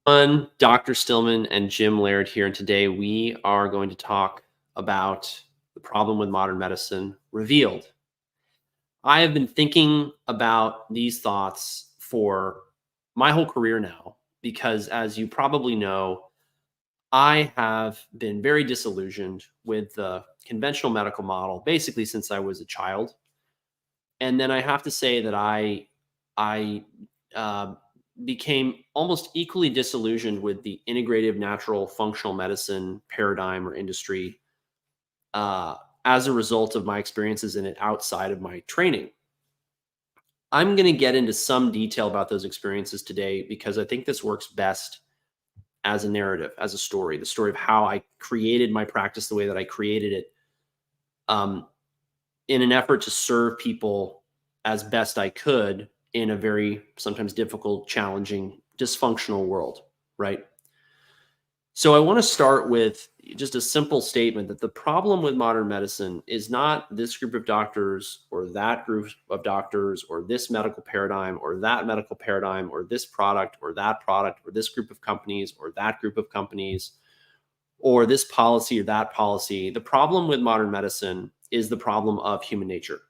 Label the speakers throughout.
Speaker 1: Dr. Stillman and Jim Laird here, and today we are going to talk about the problem with modern medicine revealed. I have been thinking about these thoughts for my whole career now because, as you probably know, I have been very disillusioned with the conventional medical model basically since I was a child. And then I have to say that I uh, became almost equally disillusioned with the integrative natural functional medicine paradigm or industry uh, as a result of my experiences in it outside of my training. I'm going to get into some detail about those experiences today because I think this works best as a narrative, as a story, the story of how I created my practice the way that I created it, um, in an effort to serve people as best I could in a very sometimes difficult, challenging, dysfunctional world, right? So I want to start with just a simple statement that the problem with modern medicine is not this group of doctors or that group of doctors or this medical paradigm or that medical paradigm or this product or that product or this group of companies or that group of companies or this policy or that policy. The problem with modern medicine is the problem of human nature.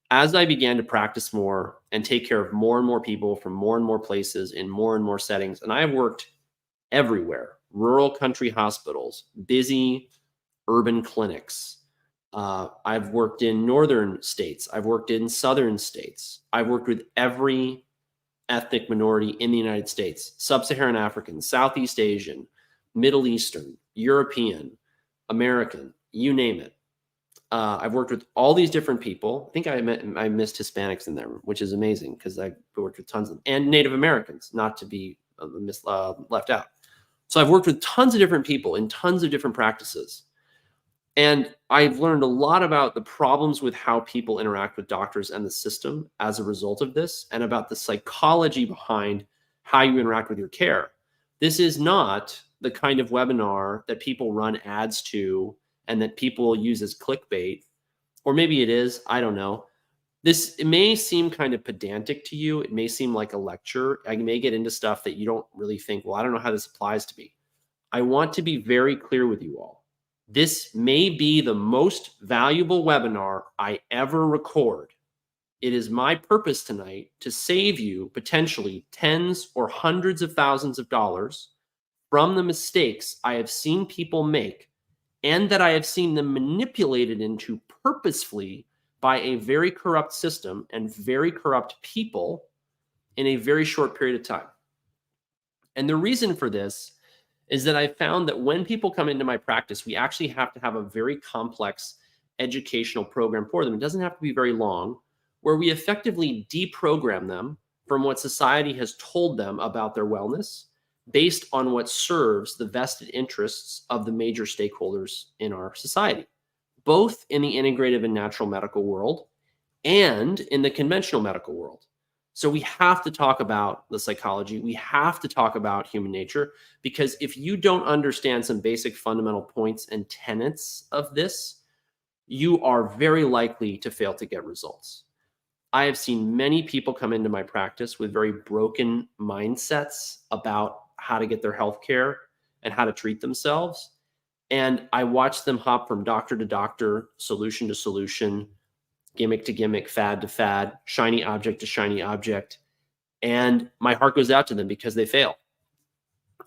Speaker 1: As I began to practice more and take care of more and more people from more and more places in more and more settings, and I have worked everywhere, rural country hospitals, busy urban clinics. I've worked in northern states. I've worked in southern states. I've worked with every ethnic minority in the United States: sub-Saharan African, Southeast Asian, Middle Eastern, European, American, you name it. I've worked with all these different people. I think I missed Hispanics in there, which is amazing because I worked with tons of them, and Native Americans, not to be left out. So I've worked with tons of different people in tons of different practices. And I've learned a lot about the problems with how people interact with doctors and the system as a result of this, and about the psychology behind how you interact with your care. This is not the kind of webinar that people run ads to and that people use as clickbait. Or maybe it is, I don't know. It may seem kind of pedantic to you. It may seem like a lecture. I may get into stuff that you don't really think, well, I don't know how this applies to me. I want to be very clear with you all. This may be the most valuable webinar I ever record. It is my purpose tonight to save you potentially tens or hundreds of thousands of dollars from the mistakes I have seen people make and that I have seen them manipulated into purposefully by a very corrupt system and very corrupt people in a very short period of time. And the reason for this is that I found that when people come into my practice, we actually have to have a very complex educational program for them. It doesn't have to be very long, where we effectively deprogram them from what society has told them about their wellness based on what serves the vested interests of the major stakeholders in our society, both in the integrative and natural medical world and in the conventional medical world. So we have to talk about the psychology. We have to talk about human nature, because if you don't understand some basic fundamental points and tenets of this, you are very likely to fail to get results. I have seen many people come into my practice with very broken mindsets about how to get their health care and how to treat themselves. And I watch them hop from doctor to doctor, solution to solution, gimmick to gimmick, fad to fad, shiny object to shiny object. And my heart goes out to them because they fail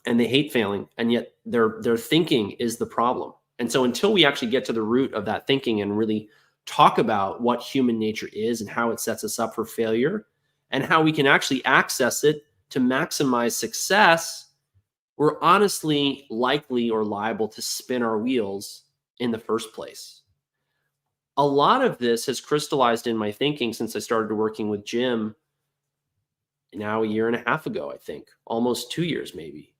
Speaker 1: and they hate failing. And yet their thinking is the problem. And so until we actually get to the root of that thinking and really talk about what human nature is and how it sets us up for failure and how we can actually access it to maximize success, we're honestly likely or liable to spin our wheels in the first place. A lot of this has crystallized in my thinking since I started working with Jim now a year and a half ago, I think, almost 2 years maybe,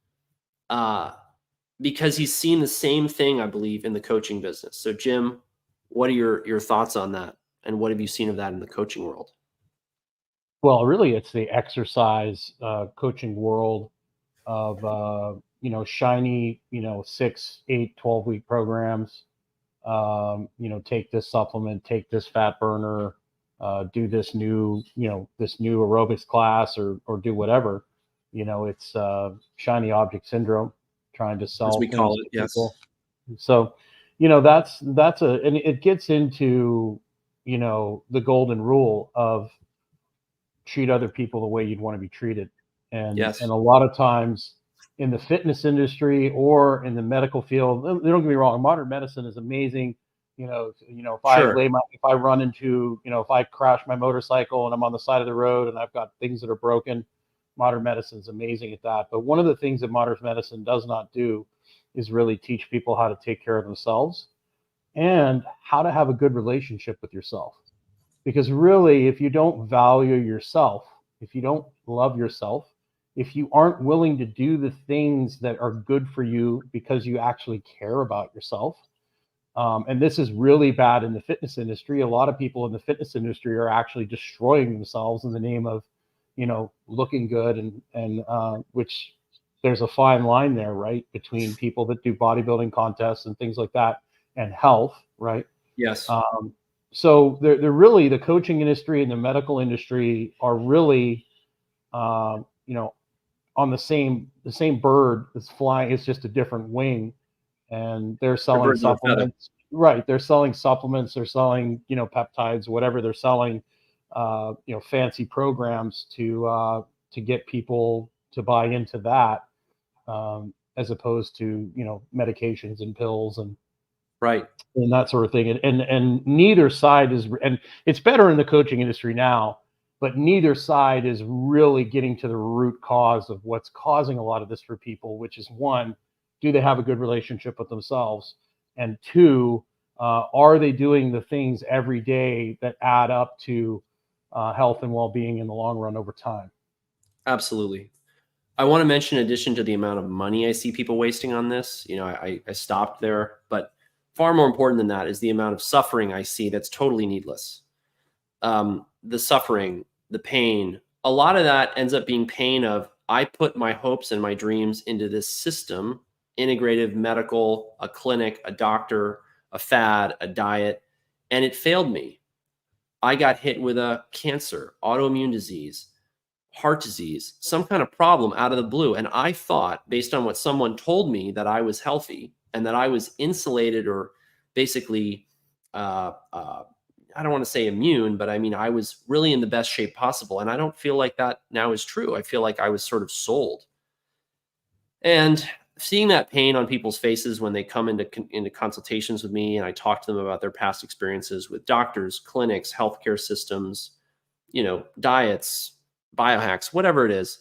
Speaker 1: because he's seen the same thing, I believe, in the coaching business. So, Jim, what are your thoughts on that, and what have you seen of that in the coaching world?
Speaker 2: Well, really, it's the exercise coaching world of shiny 6, 8, 12-week programs. Take this supplement, take this fat burner, do this new aerobics class, or do whatever. It's shiny object syndrome, trying to
Speaker 1: as
Speaker 2: sell
Speaker 1: we
Speaker 2: things
Speaker 1: call it.
Speaker 2: to
Speaker 1: Yes.
Speaker 2: people. So, and it gets into, the golden rule of treat other people the way you'd want to be treated. And
Speaker 1: Yes.
Speaker 2: a lot of times in the fitness industry or in the medical field, don't get me wrong, modern medicine is amazing.
Speaker 1: Sure.
Speaker 2: If I run into, if I crash my motorcycle and I'm on the side of the road and I've got things that are broken, modern medicine is amazing at that. But one of the things that modern medicine does not do is really teach people how to take care of themselves and how to have a good relationship with yourself. Because really, if you don't value yourself, if you don't love yourself, if you aren't willing to do the things that are good for you because you actually care about yourself, and this is really bad in the fitness industry. A lot of people in the fitness industry are actually destroying themselves in the name of, looking good, and which there's a fine line there, right, between people that do bodybuilding contests and things like that and health, right?
Speaker 1: Yes.
Speaker 2: So they're really, the coaching industry and the medical industry are really, um, you know, on the same bird that's flying. It's just a different wing, and they're
Speaker 1: They're
Speaker 2: selling
Speaker 1: birds of a feather.
Speaker 2: supplements. Right? They're selling supplements. They're selling, peptides, whatever they're selling. Fancy programs to get people to buy into that, as opposed to, medications and pills
Speaker 1: Right.
Speaker 2: and that sort of thing. And neither side is, and it's better in the coaching industry now, but neither side is really getting to the root cause of what's causing a lot of this for people, which is, one, do they have a good relationship with themselves? And two, are they doing the things every day that add up to health and well-being in the long run over time?
Speaker 1: Absolutely. I want to mention, in addition to the amount of money I see people wasting on this, I stopped there, but far more important than that is the amount of suffering I see that's totally needless. The suffering, the pain, a lot of that ends up being pain of, I put my hopes and my dreams into this system, integrative medical, a clinic, a doctor, a fad, a diet, and it failed me. I got hit with a cancer, autoimmune disease, heart disease, some kind of problem out of the blue. And I thought, based on what someone told me, that I was healthy and that I was insulated, or basically, I don't want to say immune, but I mean, I was really in the best shape possible. And I don't feel like that now is true. I feel like I was sort of sold. And seeing that pain on people's faces when they come into consultations with me, and I talk to them about their past experiences with doctors, clinics, healthcare systems, diets, biohacks, whatever it is,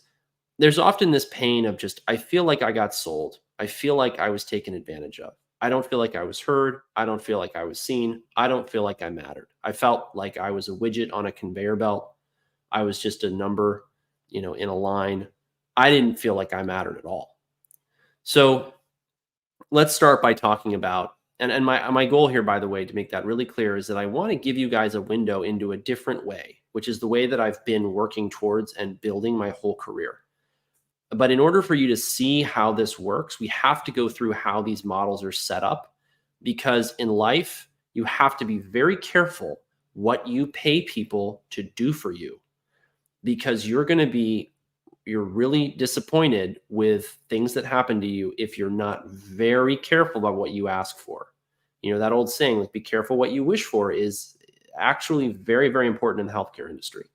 Speaker 1: there's often this pain of just, I feel like I got sold. I feel like I was taken advantage of. I don't feel like I was heard. I don't feel like I was seen. I don't feel like I mattered. I felt like I was a widget on a conveyor belt. I was just a number, in a line. I didn't feel like I mattered at all. So let's start by talking about, and my goal here, by the way, to make that really clear, is that I want to give you guys a window into a different way, which is the way that I've been working towards and building my whole career. But in order for you to see how this works, we have to go through how these models are set up, because in life, you have to be very careful what you pay people to do for you, because you're really disappointed with things that happen to you if you're not very careful about what you ask for. That old saying, like, be careful what you wish for, is actually very, very important in the healthcare industry.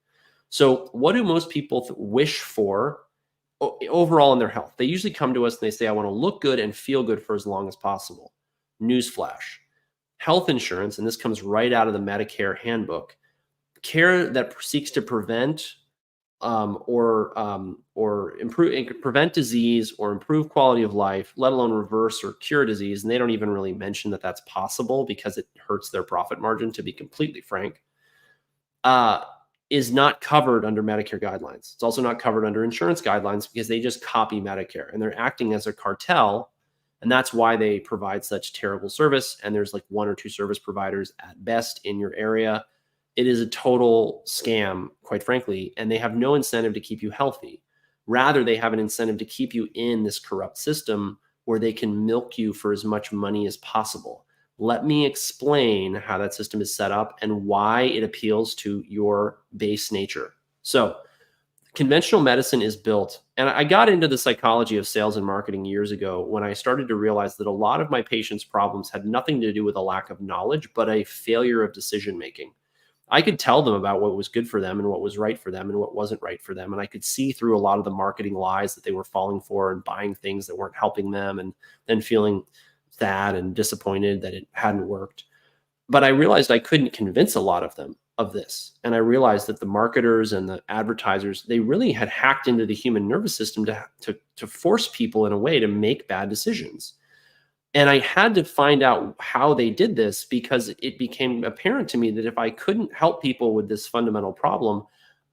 Speaker 1: So what do most people wish for overall in their health? They usually come to us and they say, I want to look good and feel good for as long as possible. Newsflash: health insurance, and this comes right out of the Medicare handbook, care that seeks to prevent or improve, prevent disease or improve quality of life, let alone reverse or cure disease. And they don't even really mention that that's possible because it hurts their profit margin, to be completely frank, is not covered under Medicare guidelines. It's also not covered under insurance guidelines because they just copy Medicare and they're acting as a cartel. And that's why they provide such terrible service. And there's like one or two service providers at best in your area. It is a total scam, quite frankly, and they have no incentive to keep you healthy. Rather, they have an incentive to keep you in this corrupt system where they can milk you for as much money as possible. Let me explain how that system is set up and why it appeals to your base nature. So, Conventional medicine is built, and I got into the psychology of sales and marketing years ago when I started to realize that a lot of my patients' problems had nothing to do with a lack of knowledge, but a failure of decision making. I could tell them about what was good for them and what was right for them and what wasn't right for them. And I could see through a lot of the marketing lies that they were falling for and buying things that weren't helping them, and then feeling sad and disappointed that it hadn't worked. But I realized I couldn't convince a lot of them of this. And I realized that the marketers and the advertisers, they really had hacked into the human nervous system to force people in a way to make bad decisions. And I had to find out how they did this, because it became apparent to me that if I couldn't help people with this fundamental problem,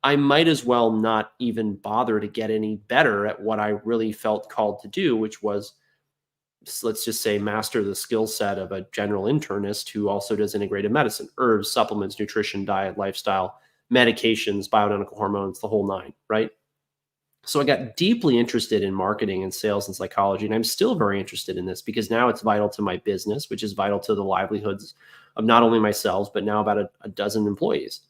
Speaker 1: I might as well not even bother to get any better at what I really felt called to do, which was, let's just say, master the skill set of a general internist who also does integrative medicine, herbs, supplements, nutrition, diet, lifestyle, medications, bioidentical hormones, the whole nine, right? So I got deeply interested in marketing and sales and psychology, and I'm still very interested in this because now it's vital to my business, which is vital to the livelihoods of not only myself, but now about a dozen employees.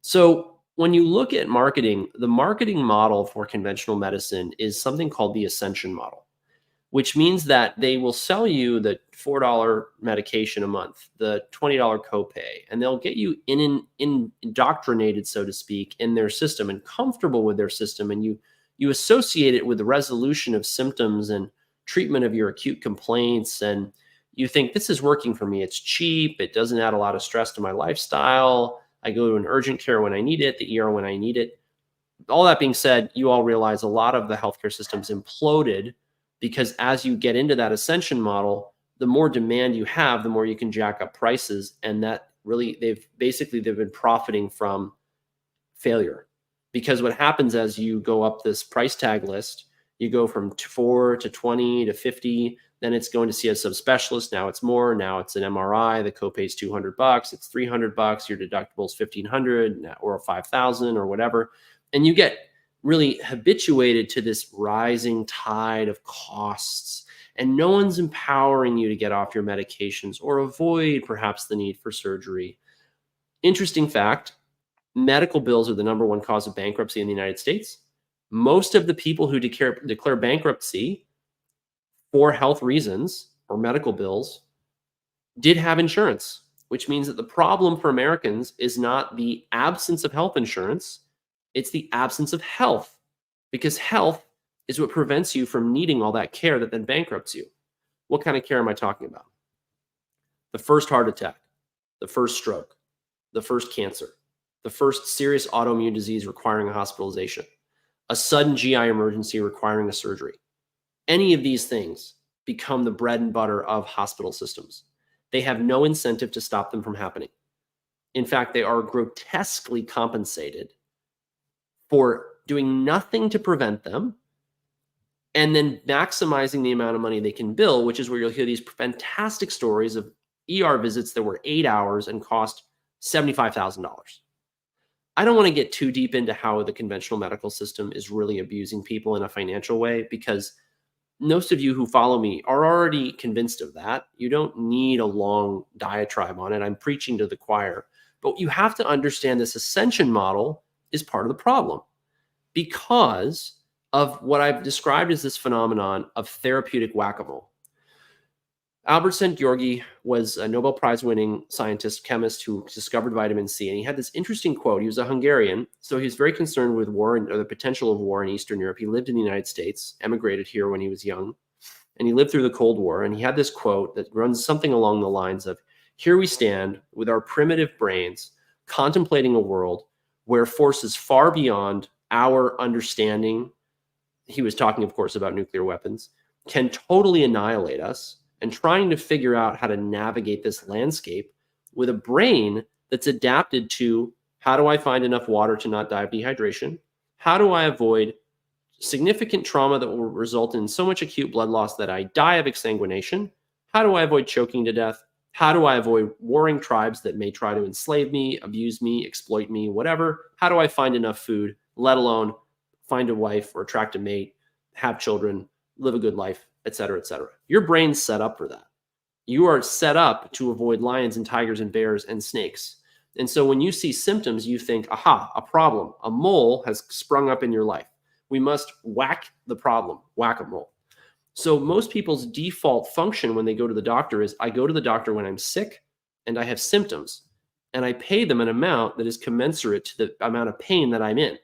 Speaker 1: So when you look at marketing, the marketing model for conventional medicine is something called the Ascension model, which means that they will sell you the $4 medication a month, the $20 copay, and they'll get you indoctrinated, so to speak, in their system and comfortable with their system. And you associate it with the resolution of symptoms and treatment of your acute complaints. And you think, this is working for me. It's cheap. It doesn't add a lot of stress to my lifestyle. I go to an urgent care when I need it, the ER when I need it. All that being said, you all realize a lot of the healthcare systems imploded, because as you get into that Ascension model, the more demand you have, the more you can jack up prices. And that really, they've been profiting from failure. Because what happens as you go up this price tag list, you go from 4 to 20 to 50, then it's going to see a subspecialist. Now it's more. Now it's an MRI. The copay is $200. It's $300. Your deductible is $1,500 or $5,000 or whatever. And you get really habituated to this rising tide of costs, and no one's empowering you to get off your medications or avoid perhaps the need for surgery. Interesting fact, medical bills are the number one cause of bankruptcy in the United States. Most of the people who declare bankruptcy for health reasons or medical bills did have insurance, which means that the problem for Americans is not the absence of health insurance, it's the absence of health, because health is what prevents you from needing all that care that then bankrupts you. What kind of care am I talking about? The first heart attack, the first stroke, the first cancer, the first serious autoimmune disease requiring a hospitalization, a sudden GI emergency requiring a surgery. Any of these things become the bread and butter of hospital systems. They have no incentive to stop them from happening. In fact, they are grotesquely compensated for doing nothing to prevent them, and then maximizing the amount of money they can bill, which is where you'll hear these fantastic stories of ER visits that were 8 hours and cost $75,000. I don't want to get too deep into how the conventional medical system is really abusing people in a financial way, because most of you who follow me are already convinced of that. You don't need a long diatribe on it. I'm preaching to the choir. But you have to understand this Ascension model is part of the problem, because of what I've described as this phenomenon of therapeutic whack-a-mole. Albert Szent-Györgyi was a Nobel Prize-winning scientist, chemist who discovered vitamin C, and he had this interesting quote. He was a Hungarian, so he was very concerned with war or the potential of war in Eastern Europe. He lived in the United States, emigrated here when he was young, and he lived through the Cold War, and he had this quote that runs something along the lines of, "Here we stand with our primitive brains contemplating a world where forces far beyond our understanding," he was talking, of course, about nuclear weapons, "can totally annihilate us, and trying to figure out how to navigate this landscape with a brain that's adapted to, how do I find enough water to not die of dehydration? How do I avoid significant trauma that will result in so much acute blood loss that I die of exsanguination? How do I avoid choking to death? How do I avoid warring tribes that may try to enslave me, abuse me, exploit me, whatever? How do I find enough food, let alone find a wife or attract a mate, have children, live a good life, et cetera, et cetera?" Your brain's set up for that. You are set up to avoid lions and tigers and bears and snakes. And so when you see symptoms, you think, aha, a problem, a mole has sprung up in your life. We must whack the problem, whack-a-mole. So most people's default function when they go to the doctor is, I go to the doctor when I'm sick and I have symptoms, and I pay them an amount that is commensurate to the amount of pain that I'm in.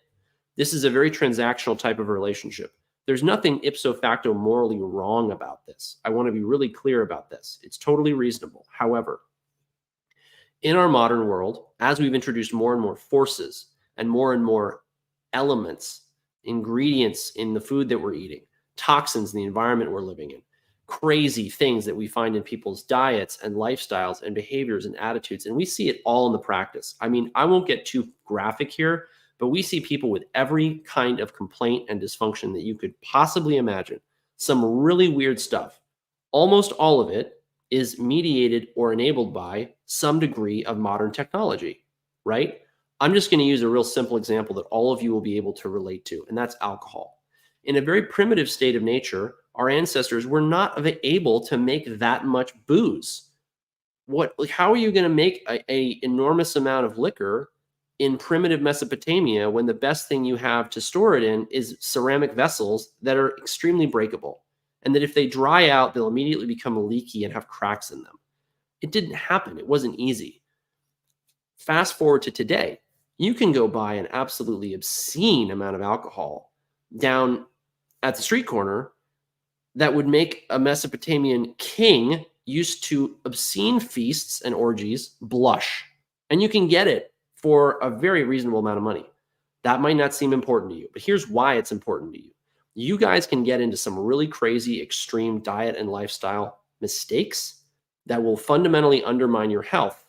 Speaker 1: This is a very transactional type of relationship. There's nothing ipso facto morally wrong about this. I want to be really clear about this. It's totally reasonable. However, in our modern world, as we've introduced more and more forces and more elements, ingredients in the food that we're eating, toxins in the environment we're living in, crazy things that we find in people's diets and lifestyles and behaviors and attitudes, and we see it all in the practice. I mean, I won't get too graphic here, but we see people with every kind of complaint and dysfunction that you could possibly imagine. Some really weird stuff. Almost all of it is mediated or enabled by some degree of modern technology, right? I'm just going to use a real simple example that all of you will be able to relate to, and that's alcohol. In a very primitive state of nature, our ancestors were not able to make that much booze. How are you going to make a enormous amount of liquor in primitive Mesopotamia when the best thing you have to store it in is ceramic vessels that are extremely breakable? And that if they dry out, they'll immediately become leaky and have cracks in them. It didn't happen. It wasn't easy. Fast forward to today, you can go buy an absolutely obscene amount of alcohol down at the street corner that would make a Mesopotamian king used to obscene feasts and orgies blush. And you can get it for a very reasonable amount of money. That might not seem important to you, but here's why it's important to you. You guys can get into some really crazy, extreme diet and lifestyle mistakes that will fundamentally undermine your health.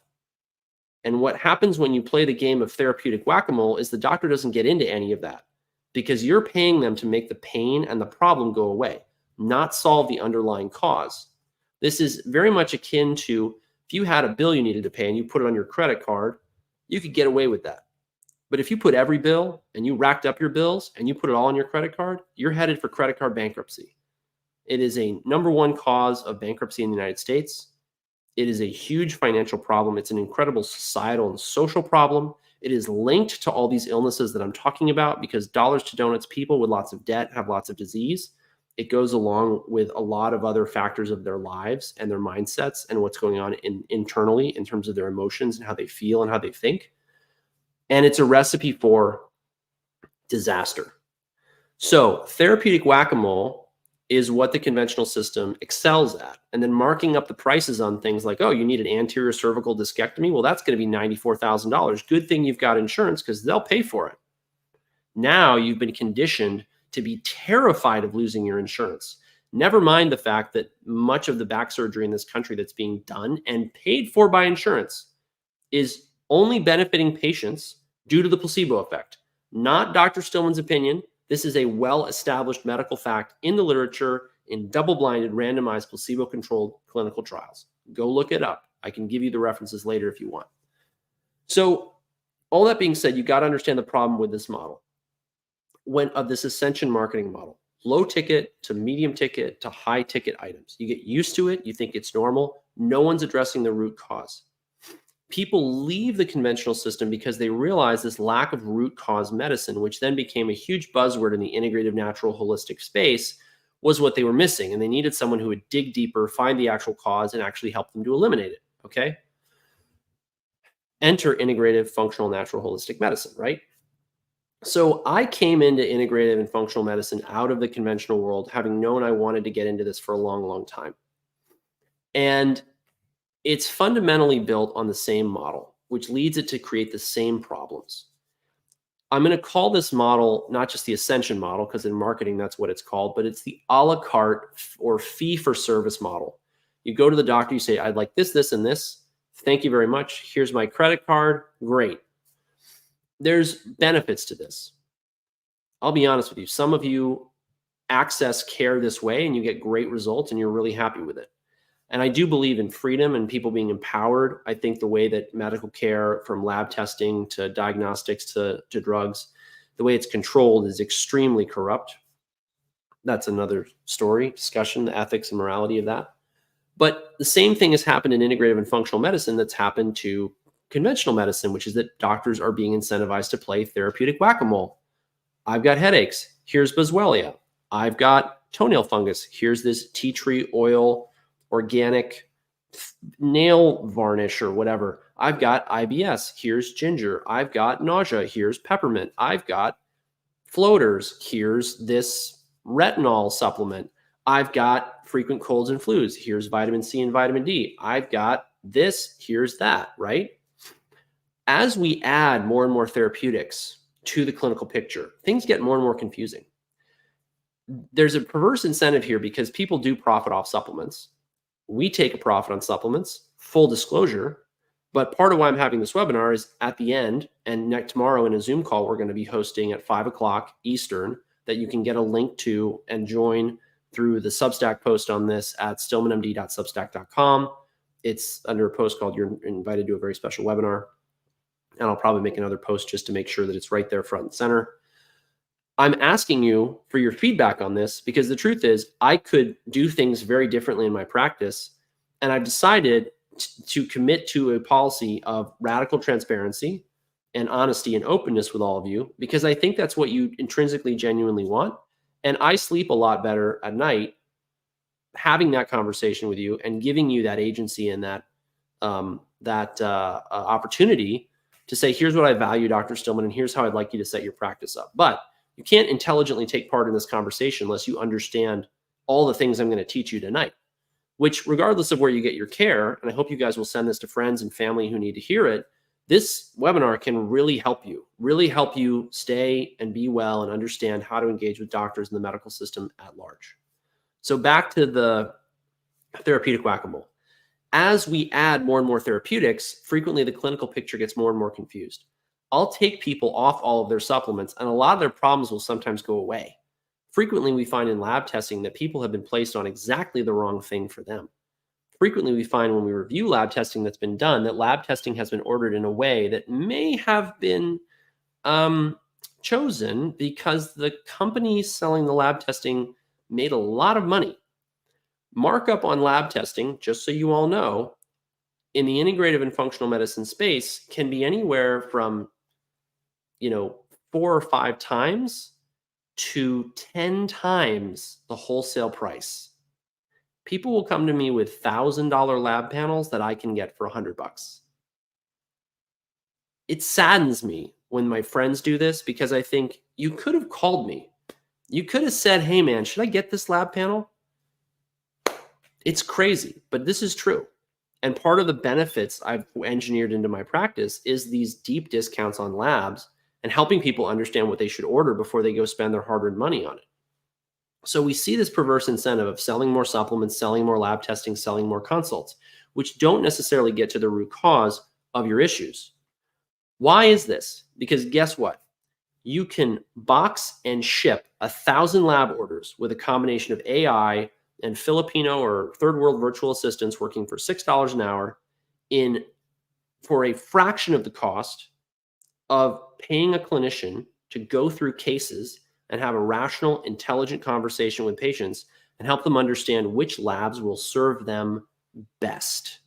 Speaker 1: And what happens when you play the game of therapeutic whack-a-mole is the doctor doesn't get into any of that because you're paying them to make the pain and the problem go away, not solve the underlying cause. This is very much akin to if you had a bill you needed to pay and you put it on your credit card, you could get away with that. But if you put every bill and you racked up your bills and you put it all on your credit card, you're headed for credit card bankruptcy. It is a #1 cause of bankruptcy in the United States. It is a huge financial problem. It's an incredible societal and social problem. It is linked to all these illnesses that I'm talking about because dollars to donuts people with lots of debt have lots of disease. It goes along with a lot of other factors of their lives and their mindsets and what's going on internally in terms of their emotions and how they feel and how they think. And it's a recipe for disaster. So therapeutic whack-a-mole is what the conventional system excels at. And then marking up the prices on things like, oh, you need an anterior cervical discectomy. Well, that's going to be $94,000. Good thing you've got insurance because they'll pay for it. Now you've been conditioned to be terrified of losing your insurance. Never mind the fact that much of the back surgery in this country that's being done and paid for by insurance is only benefiting patients due to the placebo effect. Not Dr. Stillman's opinion. This is a well-established medical fact in the literature in double-blinded, randomized, placebo-controlled clinical trials. Go look it up. I can give you the references later if you want. So all that being said, you got to understand the problem with this model. Of this Ascension marketing model, low ticket to medium ticket to high ticket items. You get used to it. You think it's normal. No one's addressing the root cause. People leave the conventional system because they realize this lack of root cause medicine, which then became a huge buzzword in the integrative, natural, holistic space, was what they were missing. And they needed someone who would dig deeper, find the actual cause, and actually help them to eliminate it. Okay. Enter integrative, functional, natural, holistic medicine, right? So I came into integrative and functional medicine out of the conventional world, having known I wanted to get into this for a long, long time. And it's fundamentally built on the same model, which leads it to create the same problems. I'm going to call this model not just the Ascension model, because in marketing, that's what it's called, but it's the a la carte or fee for service model. You go to the doctor, you say, I'd like this, this, and this. Thank you very much. Here's my credit card. Great. There's benefits to this. I'll be honest with you. Some of you access care this way and you get great results and you're really happy with it. And I do believe in freedom and people being empowered. I think the way that medical care, from lab testing to diagnostics to drugs, the way it's controlled is extremely corrupt. That's another story, discussion, the ethics and morality of that. But the same thing has happened in integrative and functional medicine that's happened to conventional medicine, which is that doctors are being incentivized to play therapeutic whack-a-mole. I've got headaches. Here's Boswellia. I've got toenail fungus. Here's this tea tree oil, organic nail varnish or whatever. I've got IBS. Here's ginger. I've got nausea. Here's peppermint. I've got floaters. Here's this retinol supplement. I've got frequent colds and flus. Here's vitamin C and vitamin D. I've got this. Here's that, right? As we add more and more therapeutics to the clinical picture, things get more and more confusing. There's a perverse incentive here because people do profit off supplements. We take a profit on supplements, full disclosure. But part of why I'm having this webinar is at the end, and tomorrow in a Zoom call, we're going to be hosting at 5 o'clock Eastern that you can get a link to and join through the Substack post on this at stillmanmd.substack.com. It's under a post called "You're Invited to a Very Special Webinar." And I'll probably make another post just to make sure that it's right there front and center. I'm asking you for your feedback on this because the truth is I could do things very differently in my practice. And I've decided to commit to a policy of radical transparency and honesty and openness with all of you, because I think that's what you intrinsically, genuinely want. And I sleep a lot better at night having that conversation with you and giving you that agency and that opportunity to say, here's what I value, Dr. Stillman, and here's how I'd like you to set your practice up. But you can't intelligently take part in this conversation unless you understand all the things I'm going to teach you tonight, which regardless of where you get your care, and I hope you guys will send this to friends and family who need to hear it, this webinar can really help you stay and be well and understand how to engage with doctors in the medical system at large. So back to the therapeutic whack-a-mole. As we add more and more therapeutics, frequently the clinical picture gets more and more confused. I'll take people off all of their supplements, and a lot of their problems will sometimes go away. Frequently, we find in lab testing that people have been placed on exactly the wrong thing for them. Frequently, we find when we review lab testing that's been done that lab testing has been ordered in a way that may have been chosen because the company selling the lab testing made a lot of money. Markup on lab testing, just so you all know, in the integrative and functional medicine space can be anywhere from 4 or 5 times to 10 times the wholesale price. People will come to me with $1,000 lab panels that I can get for $100. It saddens me when my friends do this because I think you could have called me. You could have said, hey man, should I get this lab panel? It's crazy, but this is true. And part of the benefits I've engineered into my practice is these deep discounts on labs and helping people understand what they should order before they go spend their hard-earned money on it. So we see this perverse incentive of selling more supplements, selling more lab testing, selling more consults, which don't necessarily get to the root cause of your issues. Why is this? Because guess what? You can box and ship 1,000 lab orders with a combination of AI and Filipino or third world virtual assistants working for $6 an hour for a fraction of the cost of paying a clinician to go through cases and have a rational, intelligent conversation with patients and help them understand which labs will serve them best.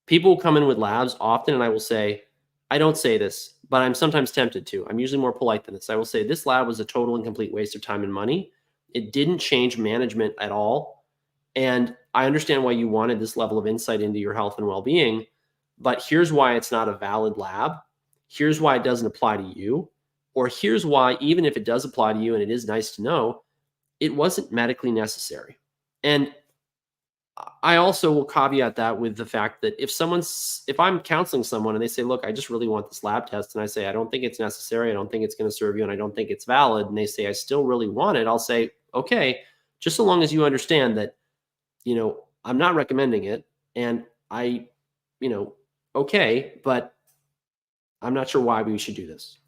Speaker 1: People will come in with labs often, and I will say, I don't say this, but I'm sometimes tempted to. I'm usually more polite than this. I will say, this lab was a total and complete waste of time and money. It didn't change management at all. And I understand why you wanted this level of insight into your health and well-being, but here's why it's not a valid lab. Here's why it doesn't apply to you. Or here's why, even if it does apply to you and it is nice to know, it wasn't medically necessary. And I also will caveat that with the fact that if I'm counseling someone and they say, look, I just really want this lab test, and I say, I don't think it's necessary, I don't think it's going to serve you, and I don't think it's valid, and they say, I still really want it, I'll say, okay, just so long as you understand that, I'm not recommending it, and okay, but I'm not sure why we should do this.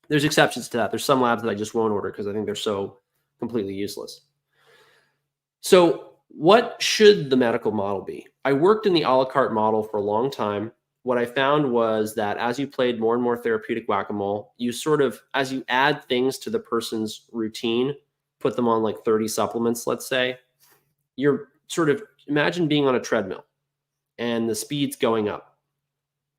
Speaker 1: There's exceptions to that. There's some labs that I just won't order because I think they're so completely useless. So what should the medical model be? I worked in the a la carte model for a long time. What I found was that as you played more and more therapeutic whack-a-mole, you as you add things to the person's routine, put them on like 30 supplements, let's say, you're imagine being on a treadmill and the speed's going up.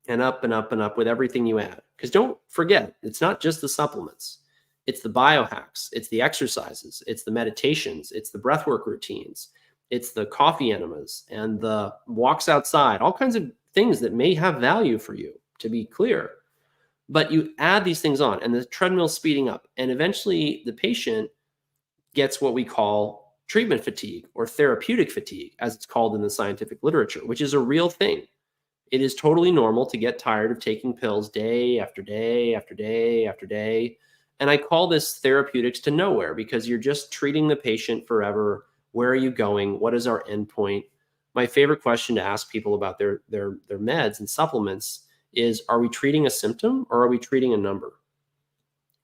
Speaker 1: and up and up and up with everything you add. Because don't forget, it's not just the supplements. It's the biohacks, it's the exercises, it's the meditations, it's the breathwork routines, it's the coffee enemas and the walks outside, all kinds of things that may have value for you, to be clear. But you add these things on and the treadmill's speeding up. And eventually the patient gets what we call treatment fatigue or therapeutic fatigue, as it's called in the scientific literature, which is a real thing. It is totally normal to get tired of taking pills day after day after day after day. And I call this therapeutics to nowhere because you're just treating the patient forever. Where are you going? What is our endpoint? My favorite question to ask people about their meds and supplements is, are we treating a symptom or are we treating a number?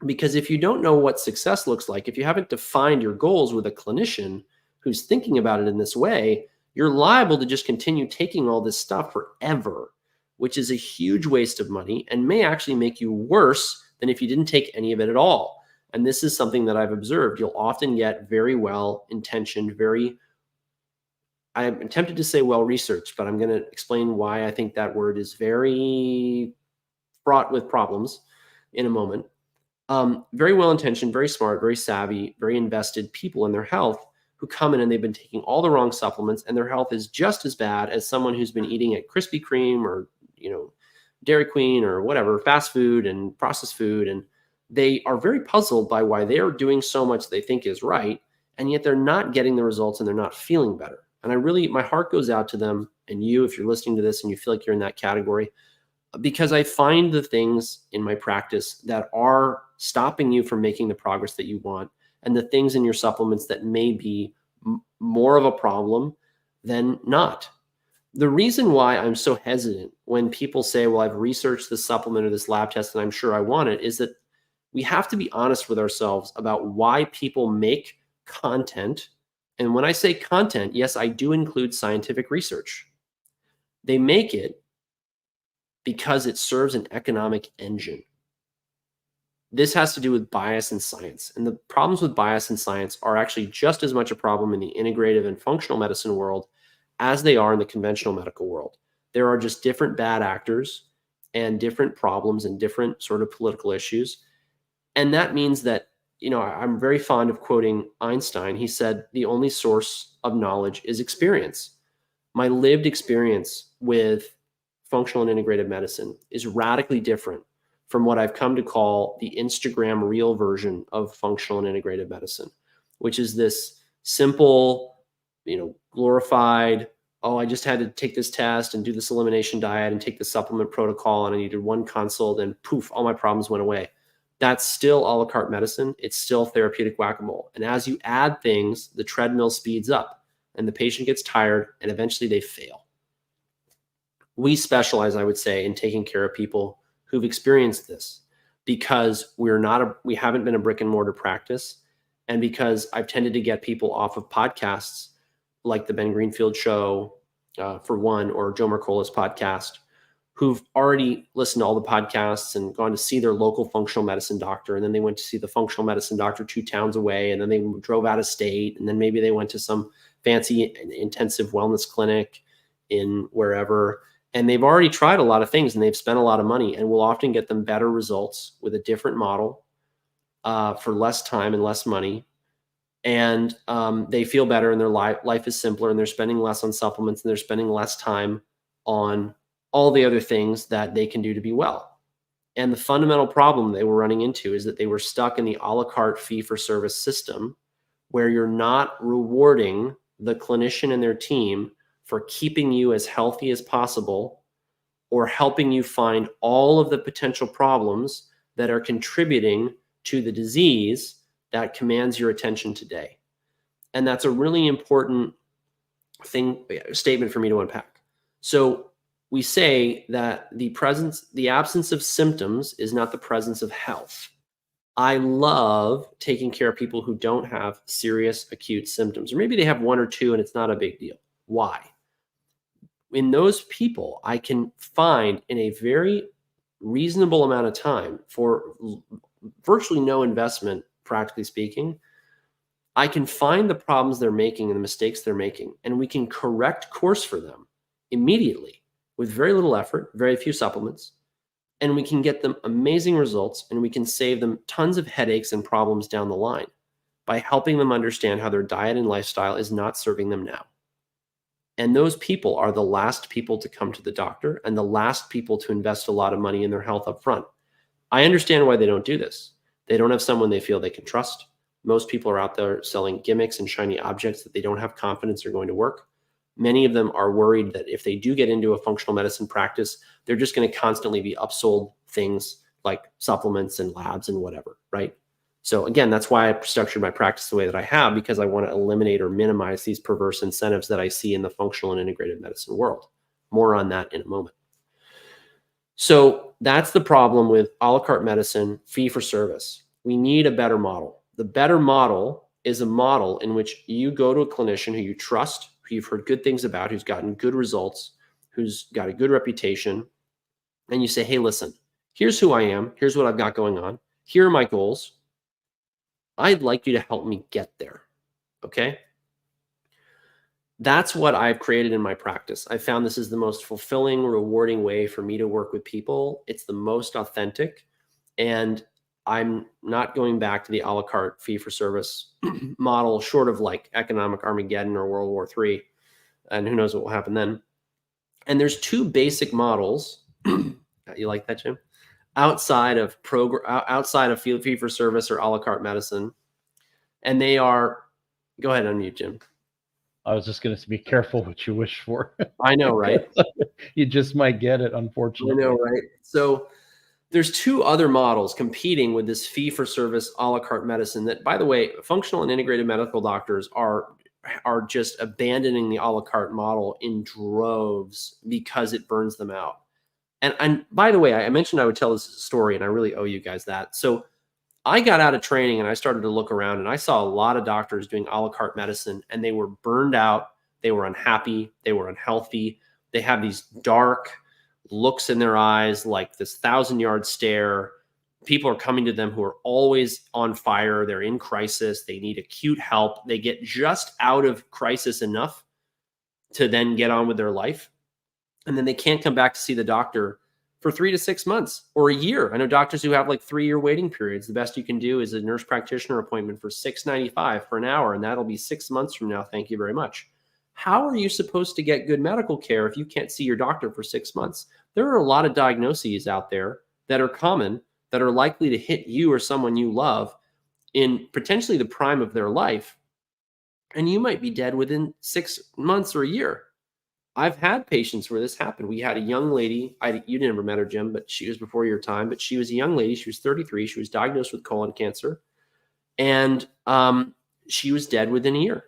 Speaker 1: Because if you don't know what success looks like, if you haven't defined your goals with a clinician who's thinking about it in this way, you're liable to just continue taking all this stuff forever, which is a huge waste of money and may actually make you worse than if you didn't take any of it at all. And this is something that I've observed. You'll often get very well-intentioned, I'm tempted to say well-researched, but I'm going to explain why I think that word is very fraught with problems in a moment. Very well-intentioned, very smart, very savvy, very invested people in their health who come in and they've been taking all the wrong supplements and their health is just as bad as someone who's been eating at Krispy Kreme or, Dairy Queen or whatever, fast food and processed food. And they are very puzzled by why they're doing so much they think is right. And yet they're not getting the results and they're not feeling better. And my heart goes out to them and you, if you're listening to this and you feel like you're in that category, because I find the things in my practice that are stopping you from making the progress that you want and the things in your supplements that may be more of a problem than not. The reason why I'm so hesitant when people say, well, I've researched this supplement or this lab test and I'm sure I want it, is that we have to be honest with ourselves about why people make content. And when I say content, yes, I do include scientific research. They make it because it serves an economic engine. This has to do with bias in science. And the problems with bias in science are actually just as much a problem in the integrative and functional medicine world as they are in the conventional medical world. There are just different bad actors and different problems and different sort of political issues. And that means that, I'm very fond of quoting Einstein. He said, the only source of knowledge is experience. My lived experience with functional and integrative medicine is radically different from what I've come to call the Instagram reel version of functional and integrative medicine, which is this simple, glorified, I just had to take this test and do this elimination diet and take the supplement protocol and I needed one consult and poof, all my problems went away. That's still a la carte medicine. It's still therapeutic whack-a-mole. And as you add things, the treadmill speeds up and the patient gets tired and eventually they fail. We specialize, I would say, in taking care of people who've experienced this because we haven't been a brick and mortar practice. And because I've tended to get people off of podcasts like the Ben Greenfield Show, for one, or Joe Mercola's podcast, who've already listened to all the podcasts and gone to see their local functional medicine doctor. And then they went to see the functional medicine doctor 2 towns away. And then they drove out of state. And then maybe they went to some fancy intensive wellness clinic in wherever. And they've already tried a lot of things and they've spent a lot of money, and we'll often get them better results with a different model for less time and less money. And they feel better and their life is simpler and they're spending less on supplements and they're spending less time on all the other things that they can do to be well. And the fundamental problem they were running into is that they were stuck in the a la carte fee-for-service system where you're not rewarding the clinician and their team for keeping you as healthy as possible or helping you find all of the potential problems that are contributing to the disease that commands your attention today. And that's a really important statement for me to unpack. So we say that the absence of symptoms is not the presence of health. I love taking care of people who don't have serious acute symptoms, or maybe they have 1 or 2 and it's not a big deal. Why? In those people, I can find in a very reasonable amount of time for virtually no investment, practically speaking, I can find the problems they're making and the mistakes they're making, and we can correct course for them immediately. with very little effort, very few supplements, and we can get them amazing results, and we can save them tons of headaches and problems down the line by helping them understand how their diet and lifestyle is not serving them now. And those people are the last people to come to the doctor and the last people to invest a lot of money in their health up front. I understand why they don't do this. They don't have someone they feel they can trust. Most people are out there selling gimmicks and shiny objects that they don't have confidence are going to work. Many of them are worried that if they do get into a functional medicine practice, they're just going to constantly be upsold things like supplements and labs and whatever, right? So again, that's why I structured my practice the way that I have, because I want to eliminate or minimize these perverse incentives that I see in the functional and integrative medicine world. More on that in a moment. So that's the problem with a la carte medicine, fee for service. We need a better model. The better model is a model in which you go to a clinician who you trust, who you've heard good things about, who's gotten good results, who's got a good reputation, and you say, hey, listen, here's who I am. Here's what I've got going on. Here are my goals. I'd like you to help me get there, okay? That's what I've created in my practice. I found this is the most fulfilling, rewarding way for me to work with people. It's the most authentic, and I'm not going back to the a la carte fee-for-service model, short of like economic Armageddon or World War III, and who knows what will happen then. And there's two basic models. You like that, Jim? Outside of fee-for-service or a la carte medicine, and they are. Go ahead, unmute, Jim.
Speaker 2: I was just going to be careful what you wish for.
Speaker 1: I know, right?
Speaker 2: You just might get it, unfortunately.
Speaker 1: I know, right? So there's two other models competing with this fee-for-service a la carte medicine that, by the way, functional and integrated medical doctors are just abandoning the a la carte model in droves because it burns them out. And by the way, I mentioned I would tell this story, and I really owe you guys that. So I got out of training and I started to look around, and I saw a lot of doctors doing a la carte medicine, and they were burned out. They were unhappy. They were unhealthy. They have these dark looks in their eyes, like this 1,000-yard stare. People are coming to them who are always on fire. They're in crisis. They need acute help. They get just out of crisis enough to then get on with their life. And then they can't come back to see the doctor for 3 to 6 months or a year. I know doctors who have like 3-year waiting periods. The best you can do is a nurse practitioner appointment for $6.95 for an hour, and that'll be 6 months from now. Thank you very much. How are you supposed to get good medical care if you can't see your doctor for 6 months? There are a lot of diagnoses out there that are common, that are likely to hit you or someone you love in potentially the prime of their life, and you might be dead within 6 months or a year. I've had patients where this happened. We had a young lady, you never met her, Jim, but she was before your time, but she was a young lady. She was 33. She was diagnosed with colon cancer, and she was dead within a year.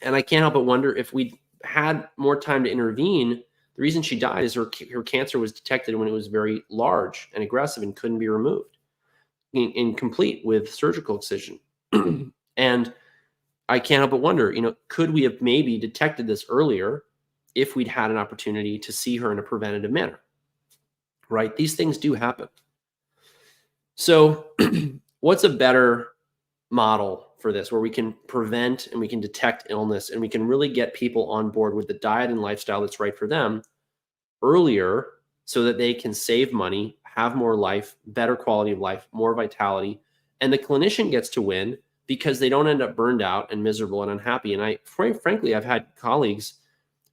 Speaker 1: And I can't help but wonder if we had more time to intervene. The reason she died is her cancer was detected when it was very large and aggressive and couldn't be removed, incomplete with surgical excision. And I can't help but wonder, could we have maybe detected this earlier if we'd had an opportunity to see her in a preventative manner, right? These things do happen. So what's a better model for this, where we can prevent and we can detect illness and we can really get people on board with the diet and lifestyle that's right for them earlier, so that they can save money, have more life, better quality of life, more vitality, and the clinician gets to win because they don't end up burned out and miserable and unhappy. And frankly, I've had colleagues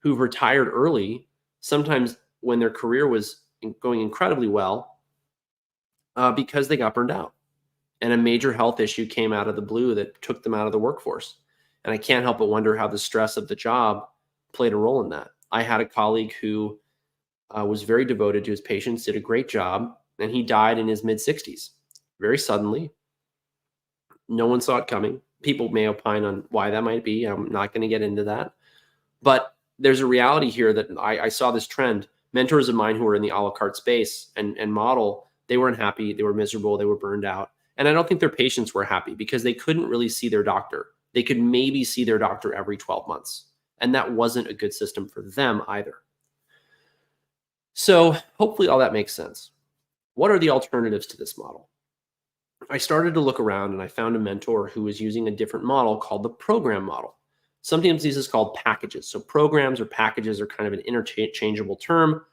Speaker 1: who've retired early, sometimes when their career was going incredibly well, because they got burned out and a major health issue came out of the blue that took them out of the workforce. And I can't help but wonder how the stress of the job played a role in that. I had a colleague who was very devoted to his patients, did a great job, and he died in his mid-60s, very suddenly. No one saw it coming. People may opine on why that might be. I'm not going to get into that. But there's a reality here that I saw this trend. Mentors of mine who were in the a la carte space and model, they were unhappy, they were miserable, they were burned out. And I don't think their patients were happy because they couldn't really see their doctor. They could maybe see their doctor every 12 months. And that wasn't a good system for them either. So hopefully all that makes sense. What are the alternatives to this model? I started to look around and I found a mentor who was using a different model called the program model. Sometimes these is called packages. So programs or packages are kind of an interchangeable term.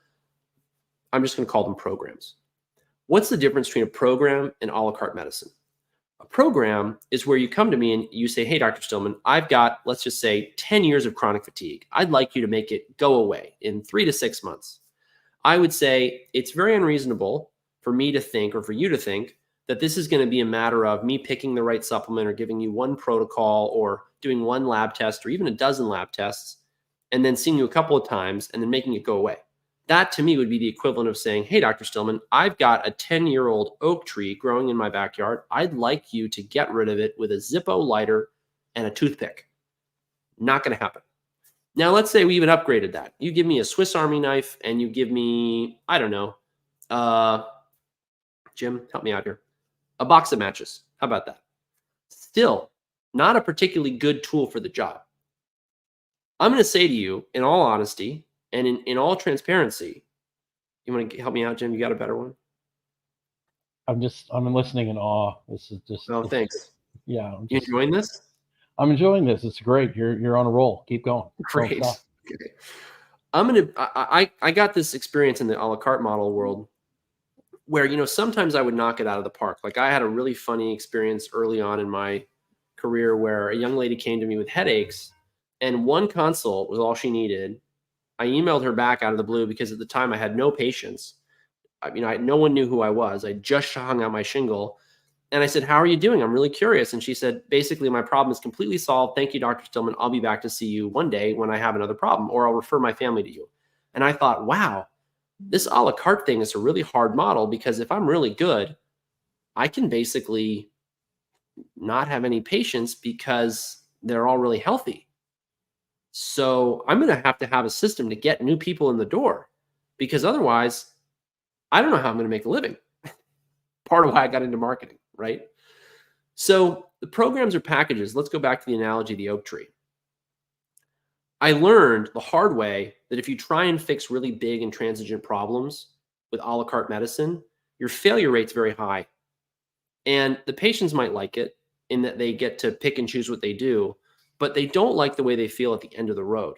Speaker 1: I'm just going to call them programs. What's the difference between a program and a la carte medicine? A program is where you come to me and you say, hey, Dr. Stillman, I've got, let's just say 10 years of chronic fatigue. I'd like you to make it go away in 3 to 6 months. I would say it's very unreasonable for me to think, or for you to think, that this is going to be a matter of me picking the right supplement or giving you one protocol or doing one lab test or even a dozen lab tests and then seeing you a couple of times and then making it go away. That to me would be the equivalent of saying, hey, Dr. Stillman, I've got a 10-year-old oak tree growing in my backyard. I'd like you to get rid of it with a Zippo lighter and a toothpick. Not going to happen. Now, let's say we even upgraded that. You give me a Swiss Army knife and you give me, I don't know, Jim, help me out here, a box of matches. How about that? Still, not a particularly good tool for the job. I'm going to say to you, in all honesty, and in all transparency, you want to help me out, Jim? You got a better one?
Speaker 2: I'm listening in awe. This is just.
Speaker 1: Oh, thanks.
Speaker 2: Yeah.
Speaker 1: You enjoying this?
Speaker 2: I'm enjoying this. It's great. You're on a roll. Keep going.
Speaker 1: Great. Okay. I got this experience in the a la carte model world where, sometimes I would knock it out of the park. Like I had a really funny experience early on in my career where a young lady came to me with headaches and one consult was all she needed. I emailed her back out of the blue because at the time I had no patience. No one knew who I was. I just hung out my shingle. And I said, how are you doing? I'm really curious. And she said, basically, my problem is completely solved. Thank you, Dr. Stillman. I'll be back to see you one day when I have another problem, or I'll refer my family to you. And I thought, wow, this a la carte thing is a really hard model because if I'm really good, I can basically not have any patients because they're all really healthy. So I'm going to have a system to get new people in the door because otherwise, I don't know how I'm going to make a living. Part of why I got into marketing, right? So the programs or packages, let's go back to the analogy of the oak tree. I learned the hard way that if you try and fix really big and transigent problems with a la carte medicine, your failure rate's very high. And the patients might like it in that they get to pick and choose what they do, but they don't like the way they feel at the end of the road,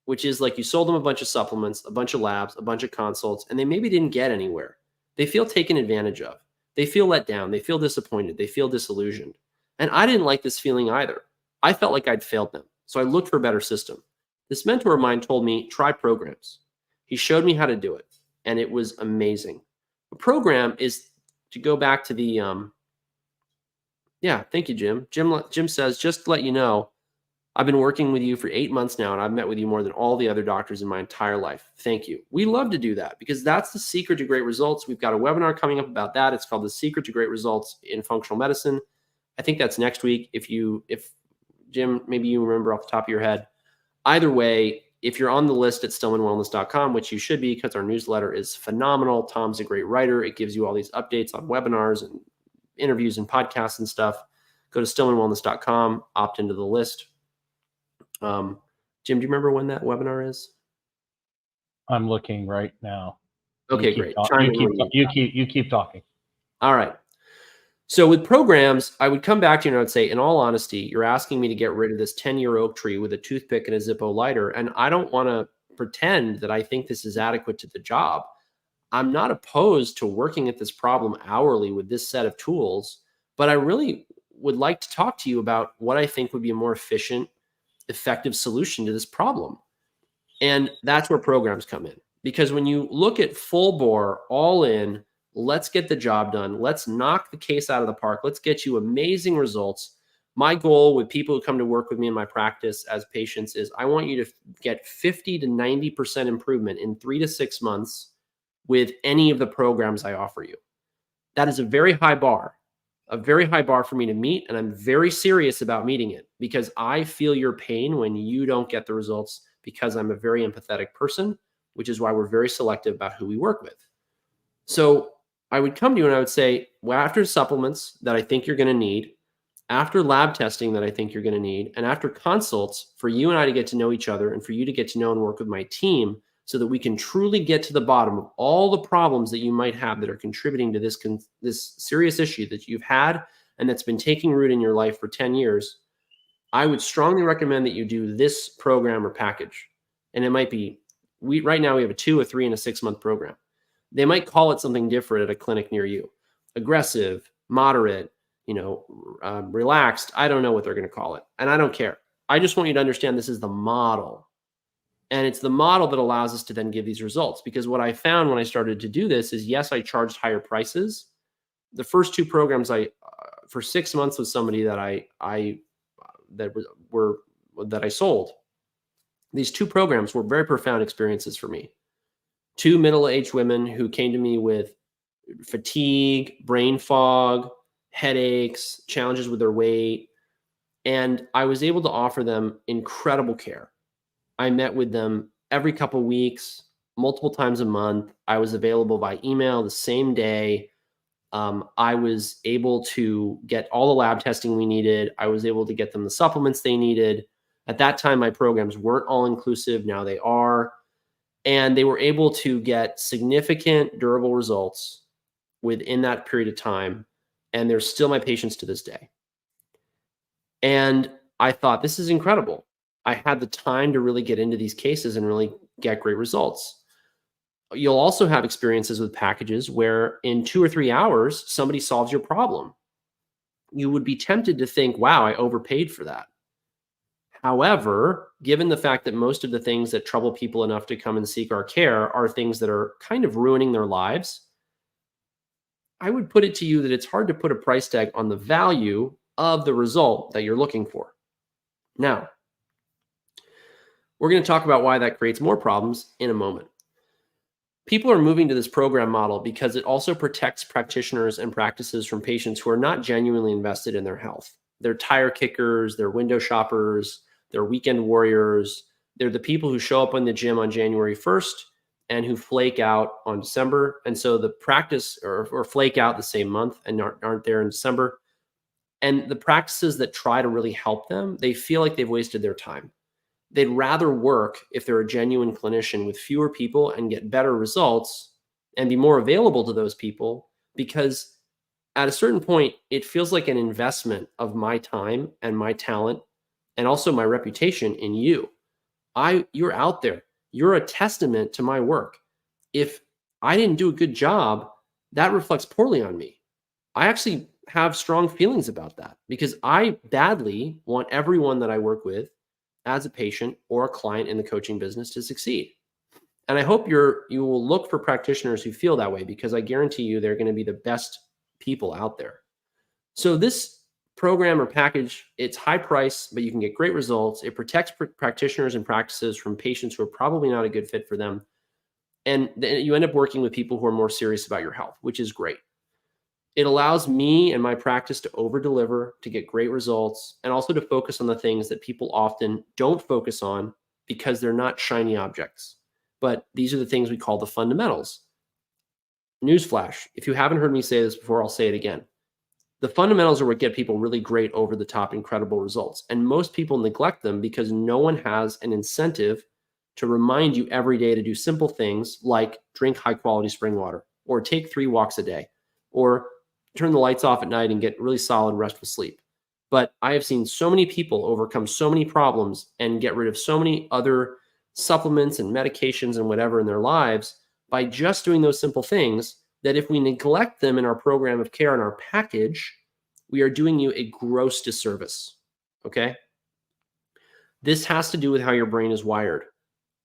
Speaker 1: which is like you sold them a bunch of supplements, a bunch of labs, a bunch of consults, and they maybe didn't get anywhere. They feel taken advantage of. They feel let down. They feel disappointed. They feel disillusioned. And I didn't like this feeling either. I felt like I'd failed them. So I looked for a better system. This mentor of mine told me, try programs. He showed me how to do it. And it was amazing. A program is, to go back to the, thank you, Jim. Jim says, just to let you know, I've been working with you for 8 months now, and I've met with you more than all the other doctors in my entire life. Thank you. We love to do that because that's the secret to great results. We've got a webinar coming up about that. It's called The Secret to Great Results in Functional Medicine. I think that's next week. If Jim, maybe you remember off the top of your head. Either way, if you're on the list at stillmanwellness.com, which you should be because our newsletter is phenomenal. Tom's a great writer. It gives you all these updates on webinars and interviews and podcasts and stuff. Go to stillmanwellness.com, opt into the list. Jim, do you remember when that webinar is?
Speaker 2: I'm looking right now.
Speaker 1: Okay, great.
Speaker 2: You keep talking.
Speaker 1: All right. So with programs, I would come back to you and I would say, in all honesty, you're asking me to get rid of this 10-year oak tree with a toothpick and a Zippo lighter. And I don't want to pretend that I think this is adequate to the job. I'm not opposed to working at this problem hourly with this set of tools, but I really would like to talk to you about what I think would be a more efficient, effective solution to this problem. And that's where programs come in. Because when you look at full bore, all in, let's get the job done. Let's knock the case out of the park. Let's get you amazing results. My goal with people who come to work with me in my practice as patients is I want you to get 50 to 90% improvement in 3 to 6 months with any of the programs I offer you. That is a very high bar for me to meet. And I'm very serious about meeting it because I feel your pain when you don't get the results because I'm a very empathetic person, which is why we're very selective about who we work with. So I would come to you and I would say, well, after supplements that I think you're going to need, after lab testing that I think you're going to need, and after consults for you and I to get to know each other and for you to get to know and work with my team so that we can truly get to the bottom of all the problems that you might have that are contributing to this serious issue that you've had and that's been taking root in your life for 10 years, I would strongly recommend that you do this program or package. And it might be, right now we have a 2, a 3, and a 6-month program. They might call it something different at a clinic near you. Aggressive, moderate, relaxed. I don't know what they're going to call it. And I don't care. I just want you to understand this is the model. And it's the model that allows us to then give these results. Because what I found when I started to do this is, yes, I charged higher prices. The first 2 programs for 6 months with somebody that I sold. These 2 programs were very profound experiences for me. 2 middle-aged women who came to me with fatigue, brain fog, headaches, challenges with their weight. And I was able to offer them incredible care. I met with them every couple of weeks, multiple times a month. I was available by email the same day. I was able to get all the lab testing we needed. I was able to get them the supplements they needed. At that time, my programs weren't all inclusive. Now they are. And they were able to get significant, durable results within that period of time. And they're still my patients to this day. And I thought, this is incredible. I had the time to really get into these cases and really get great results. You'll also have experiences with packages where in 2 or 3 hours, somebody solves your problem. You would be tempted to think, wow, I overpaid for that. However, given the fact that most of the things that trouble people enough to come and seek our care are things that are kind of ruining their lives, I would put it to you that it's hard to put a price tag on the value of the result that you're looking for. Now, we're going to talk about why that creates more problems in a moment. People are moving to this program model because it also protects practitioners and practices from patients who are not genuinely invested in their health. They're tire kickers, they're window shoppers, they're weekend warriors. They're the people who show up in the gym on January 1st and who flake out on December. And so the practice or flake out the same month and aren't there in December. And the practices that try to really help them, they feel like they've wasted their time. They'd rather work, if they're a genuine clinician, with fewer people and get better results and be more available to those people, because at a certain point, it feels like an investment of my time and my talent and also my reputation in you. You're out there. You're a testament to my work. If I didn't do a good job, that reflects poorly on me. I actually have strong feelings about that because I badly want everyone that I work with as a patient or a client in the coaching business to succeed. And I hope you will look for practitioners who feel that way, because I guarantee you they're going to be the best people out there. So this program or package, it's high price, but you can get great results. It protects practitioners and practices from patients who are probably not a good fit for them. And then you end up working with people who are more serious about your health, which is great. It allows me and my practice to over-deliver, to get great results, and also to focus on the things that people often don't focus on because they're not shiny objects. But these are the things we call the fundamentals. Newsflash, if you haven't heard me say this before, I'll say it again. The fundamentals are what get people really great, over-the-top, incredible results. And most people neglect them because no one has an incentive to remind you every day to do simple things like drink high-quality spring water, or take 3 walks a day, or turn the lights off at night and get really solid, restful sleep. But I have seen so many people overcome so many problems and get rid of so many other supplements and medications and whatever in their lives by just doing those simple things, that if we neglect them in our program of care and our package, we are doing you a gross disservice. Okay? This has to do with how your brain is wired.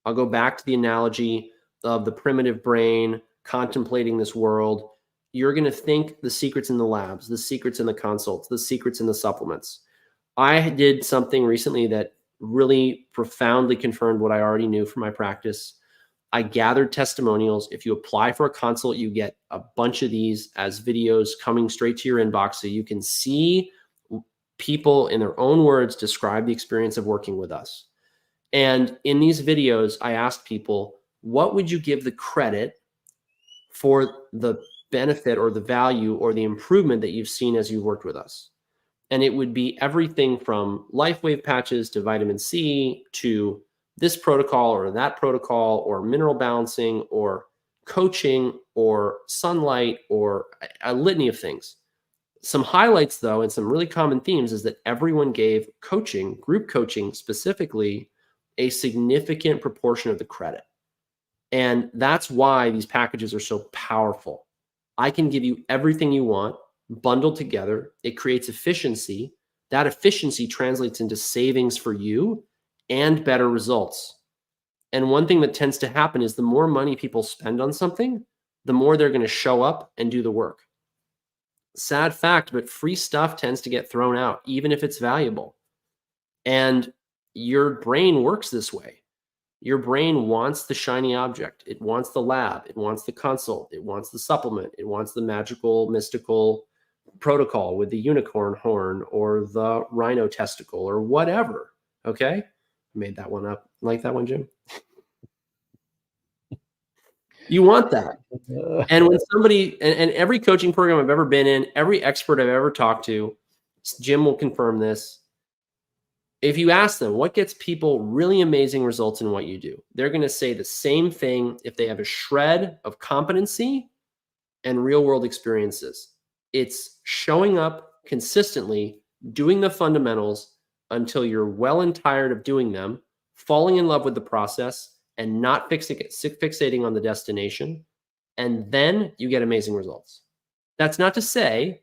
Speaker 1: I'll go back to the analogy of the primitive brain contemplating this world. You're going to think the secrets in the labs, the secrets in the consults, the secrets in the supplements. I did something recently that really profoundly confirmed what I already knew from my practice. I gathered testimonials. If you apply for a consult, you get a bunch of these as videos coming straight to your inbox, so you can see people in their own words describe the experience of working with us. And in these videos, I asked people, what would you give the credit for the benefit or the value or the improvement that you've seen as you've worked with us? And it would be everything from LifeWave patches to vitamin C to this protocol or that protocol, or mineral balancing or coaching or sunlight or a litany of things. Some highlights, though, and some really common themes is that everyone gave coaching, group coaching specifically, a significant proportion of the credit. And that's why these packages are so powerful. I can give you everything you want bundled together. It creates efficiency. That efficiency translates into savings for you and better results. And one thing that tends to happen is the more money people spend on something, the more they're going to show up and do the work. Sad fact, but free stuff tends to get thrown out, even if it's valuable. And your brain works this way. Your brain wants the shiny object. It wants the lab. It wants the consult. It wants the supplement. It wants the magical, mystical protocol with the unicorn horn or the rhino testicle or whatever. Okay? I made that one up. Like that one, Jim? You want that. And when somebody, and every coaching program I've ever been in, every expert I've ever talked to, Jim will confirm this. If you ask them what gets people really amazing results in what you do, they're going to say the same thing if they have a shred of competency and real world experiences. It's showing up consistently, doing the fundamentals until you're well and tired of doing them, falling in love with the process, and not fixating on the destination. And then you get amazing results. That's not to say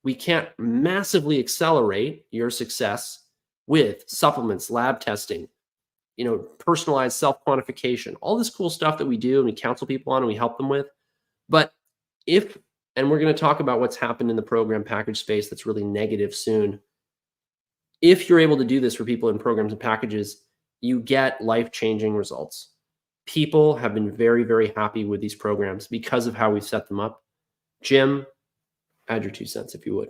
Speaker 1: we can't massively accelerate your success with supplements, lab testing, personalized self-quantification, all this cool stuff that we do and we counsel people on and we help them with. But and we're going to talk about what's happened in the program package space that's really negative soon. If you're able to do this for people in programs and packages, you get life-changing results. People have been very, very happy with these programs because of how we set them up. Jim, add your 2 cents if you would.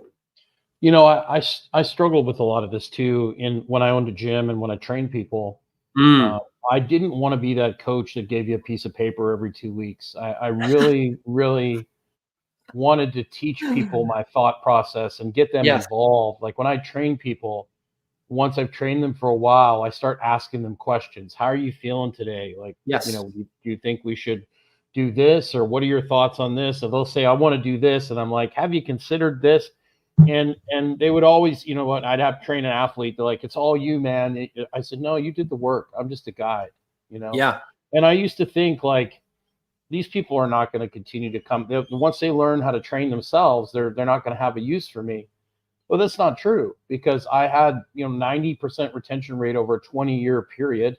Speaker 2: I struggled with a lot of this too. When I owned a gym and when I trained people, I didn't want to be that coach that gave you a piece of paper every 2 weeks. I really, really wanted to teach people my thought process and get them involved. Like when I train people, once I've trained them for a while, I start asking them questions. How are you feeling today? Like, do you think we should do this, or what are your thoughts on this? And they'll say, I want to do this. And I'm like, have you considered this? And they would always, I'd have to train an athlete. They're like, it's all you, man. I said, no, you did the work. I'm just a guide,
Speaker 1: Yeah.
Speaker 2: And I used to think like, these people are not going to continue to come. Once they learn how to train themselves, they're not going to have a use for me. Well, that's not true, because I had 90% retention rate over a 20-year period.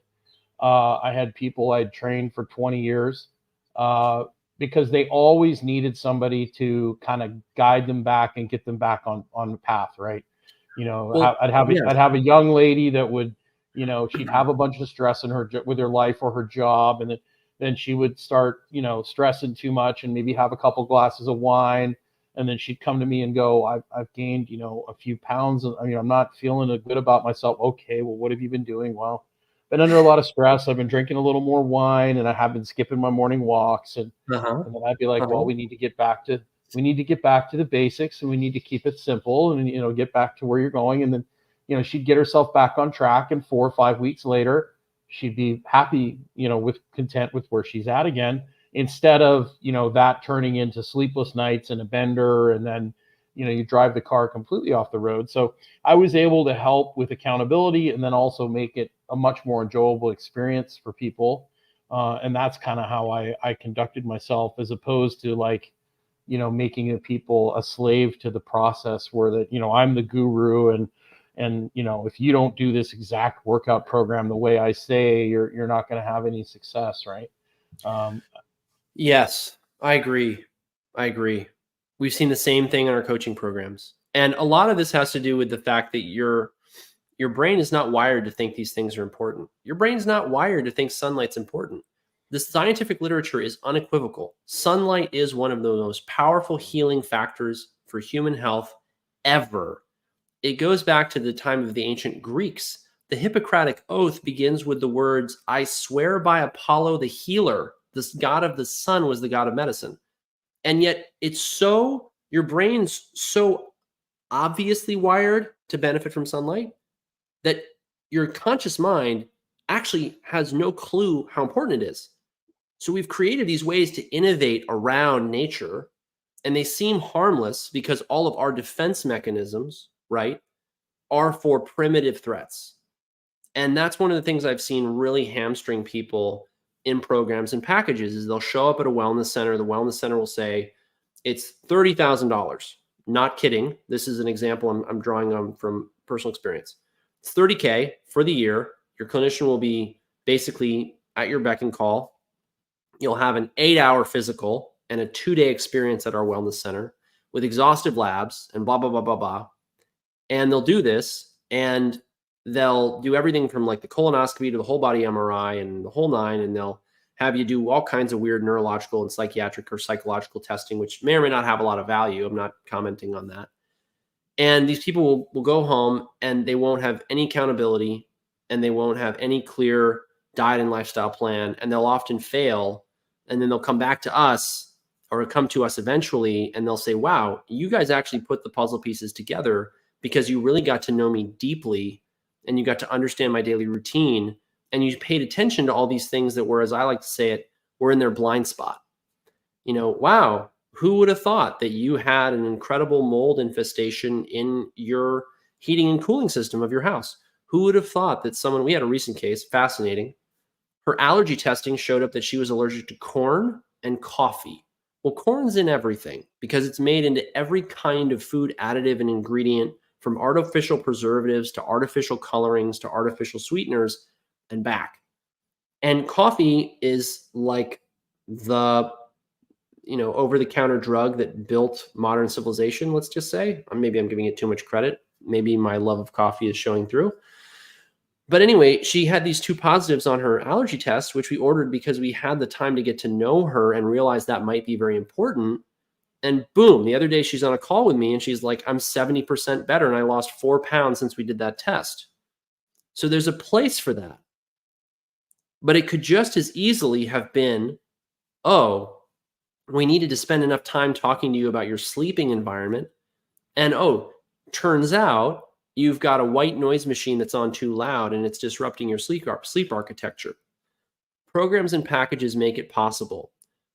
Speaker 2: I had people I'd trained for 20 years because they always needed somebody to kind of guide them back and get them back on the path, right? I'd have a young lady that would, she'd have a bunch of stress in with her life or her job, and then she would start, stressing too much and maybe have a couple glasses of wine. And then she'd come to me and go, I've gained, a few pounds. I'm not feeling good about myself. Okay, well, what have you been doing? Well, been under a lot of stress. I've been drinking a little more wine, and I have been skipping my morning walks. And then I'd be like, well, we need to get back to the basics, and we need to keep it simple, and get back to where you're going. And then, she'd get herself back on track, and 4 or 5 weeks later, she'd be happy, with content with where she's at again. Instead of, that turning into sleepless nights and a bender, and then, you drive the car completely off the road. So I was able to help with accountability and then also make it a much more enjoyable experience for people. And that's kind of how I conducted myself, as opposed to like, making people a slave to the process where that, I'm the guru, and if you don't do this exact workout program the way I say, you're not going to have any success, right?
Speaker 1: Yes, I agree. We've seen the same thing in our coaching programs. And a lot of this has to do with the fact that your brain is not wired to think these things are important. Your brain's not wired to think sunlight's important. The scientific literature is unequivocal. Sunlight is one of the most powerful healing factors for human health ever. It goes back to the time of the ancient Greeks. The Hippocratic Oath begins with the words, I swear by Apollo the healer, this god of the sun was the god of medicine. And yet your brain's so obviously wired to benefit from sunlight that your conscious mind actually has no clue how important it is. So we've created these ways to innovate around nature And they seem harmless because all of our defense mechanisms, right, are for primitive threats. And that's one of the things I've seen really hamstring people in programs and packages is they'll show up at a wellness center. The wellness center will say, it's $30,000. Not kidding. This is an example I'm drawing on from personal experience. It's $30K for the year. Your clinician will be basically at your beck and call. You'll have an 8-hour physical and a 2-day experience at our wellness center with exhaustive labs and blah, blah, blah, blah, blah. And they'll do this and they'll do everything from like the colonoscopy to the whole body MRI and the whole nine. And they'll have you do all kinds of weird neurological and psychiatric or psychological testing, which may or may not have a lot of value. I'm not commenting on that. And these people will go home and they won't have any accountability and they won't have any clear diet and lifestyle plan. And they'll often fail. And then they'll come back to us or come to us eventually. And they'll say, wow, you guys actually put the puzzle pieces together because you really got to know me deeply and you got to understand my daily routine and you paid attention to all these things that were, as I like to say it, were in their blind spot. You know, wow, who would have thought that you had an incredible mold infestation in your heating and cooling system of your house? Who would have thought that someone, we had a recent case, fascinating. Her allergy testing showed up that she was allergic to corn and coffee. Well, corn's in everything because it's made into every kind of food additive and ingredient, from artificial preservatives to artificial colorings to artificial sweeteners and back. And coffee is like the, over-the-counter drug that built modern civilization, let's just say. Or maybe I'm giving it too much credit. Maybe my love of coffee is showing through. But anyway, she had these 2 positives on her allergy test, which we ordered because we had the time to get to know her and realize that might be very important. And boom, the other day she's on a call with me and she's like, I'm 70% better and I lost 4 pounds since we did that test. So there's a place for that. But it could just as easily have been, oh, we needed to spend enough time talking to you about your sleeping environment. And oh, turns out you've got a white noise machine that's on too loud and it's disrupting your sleep architecture. Programs and packages make it possible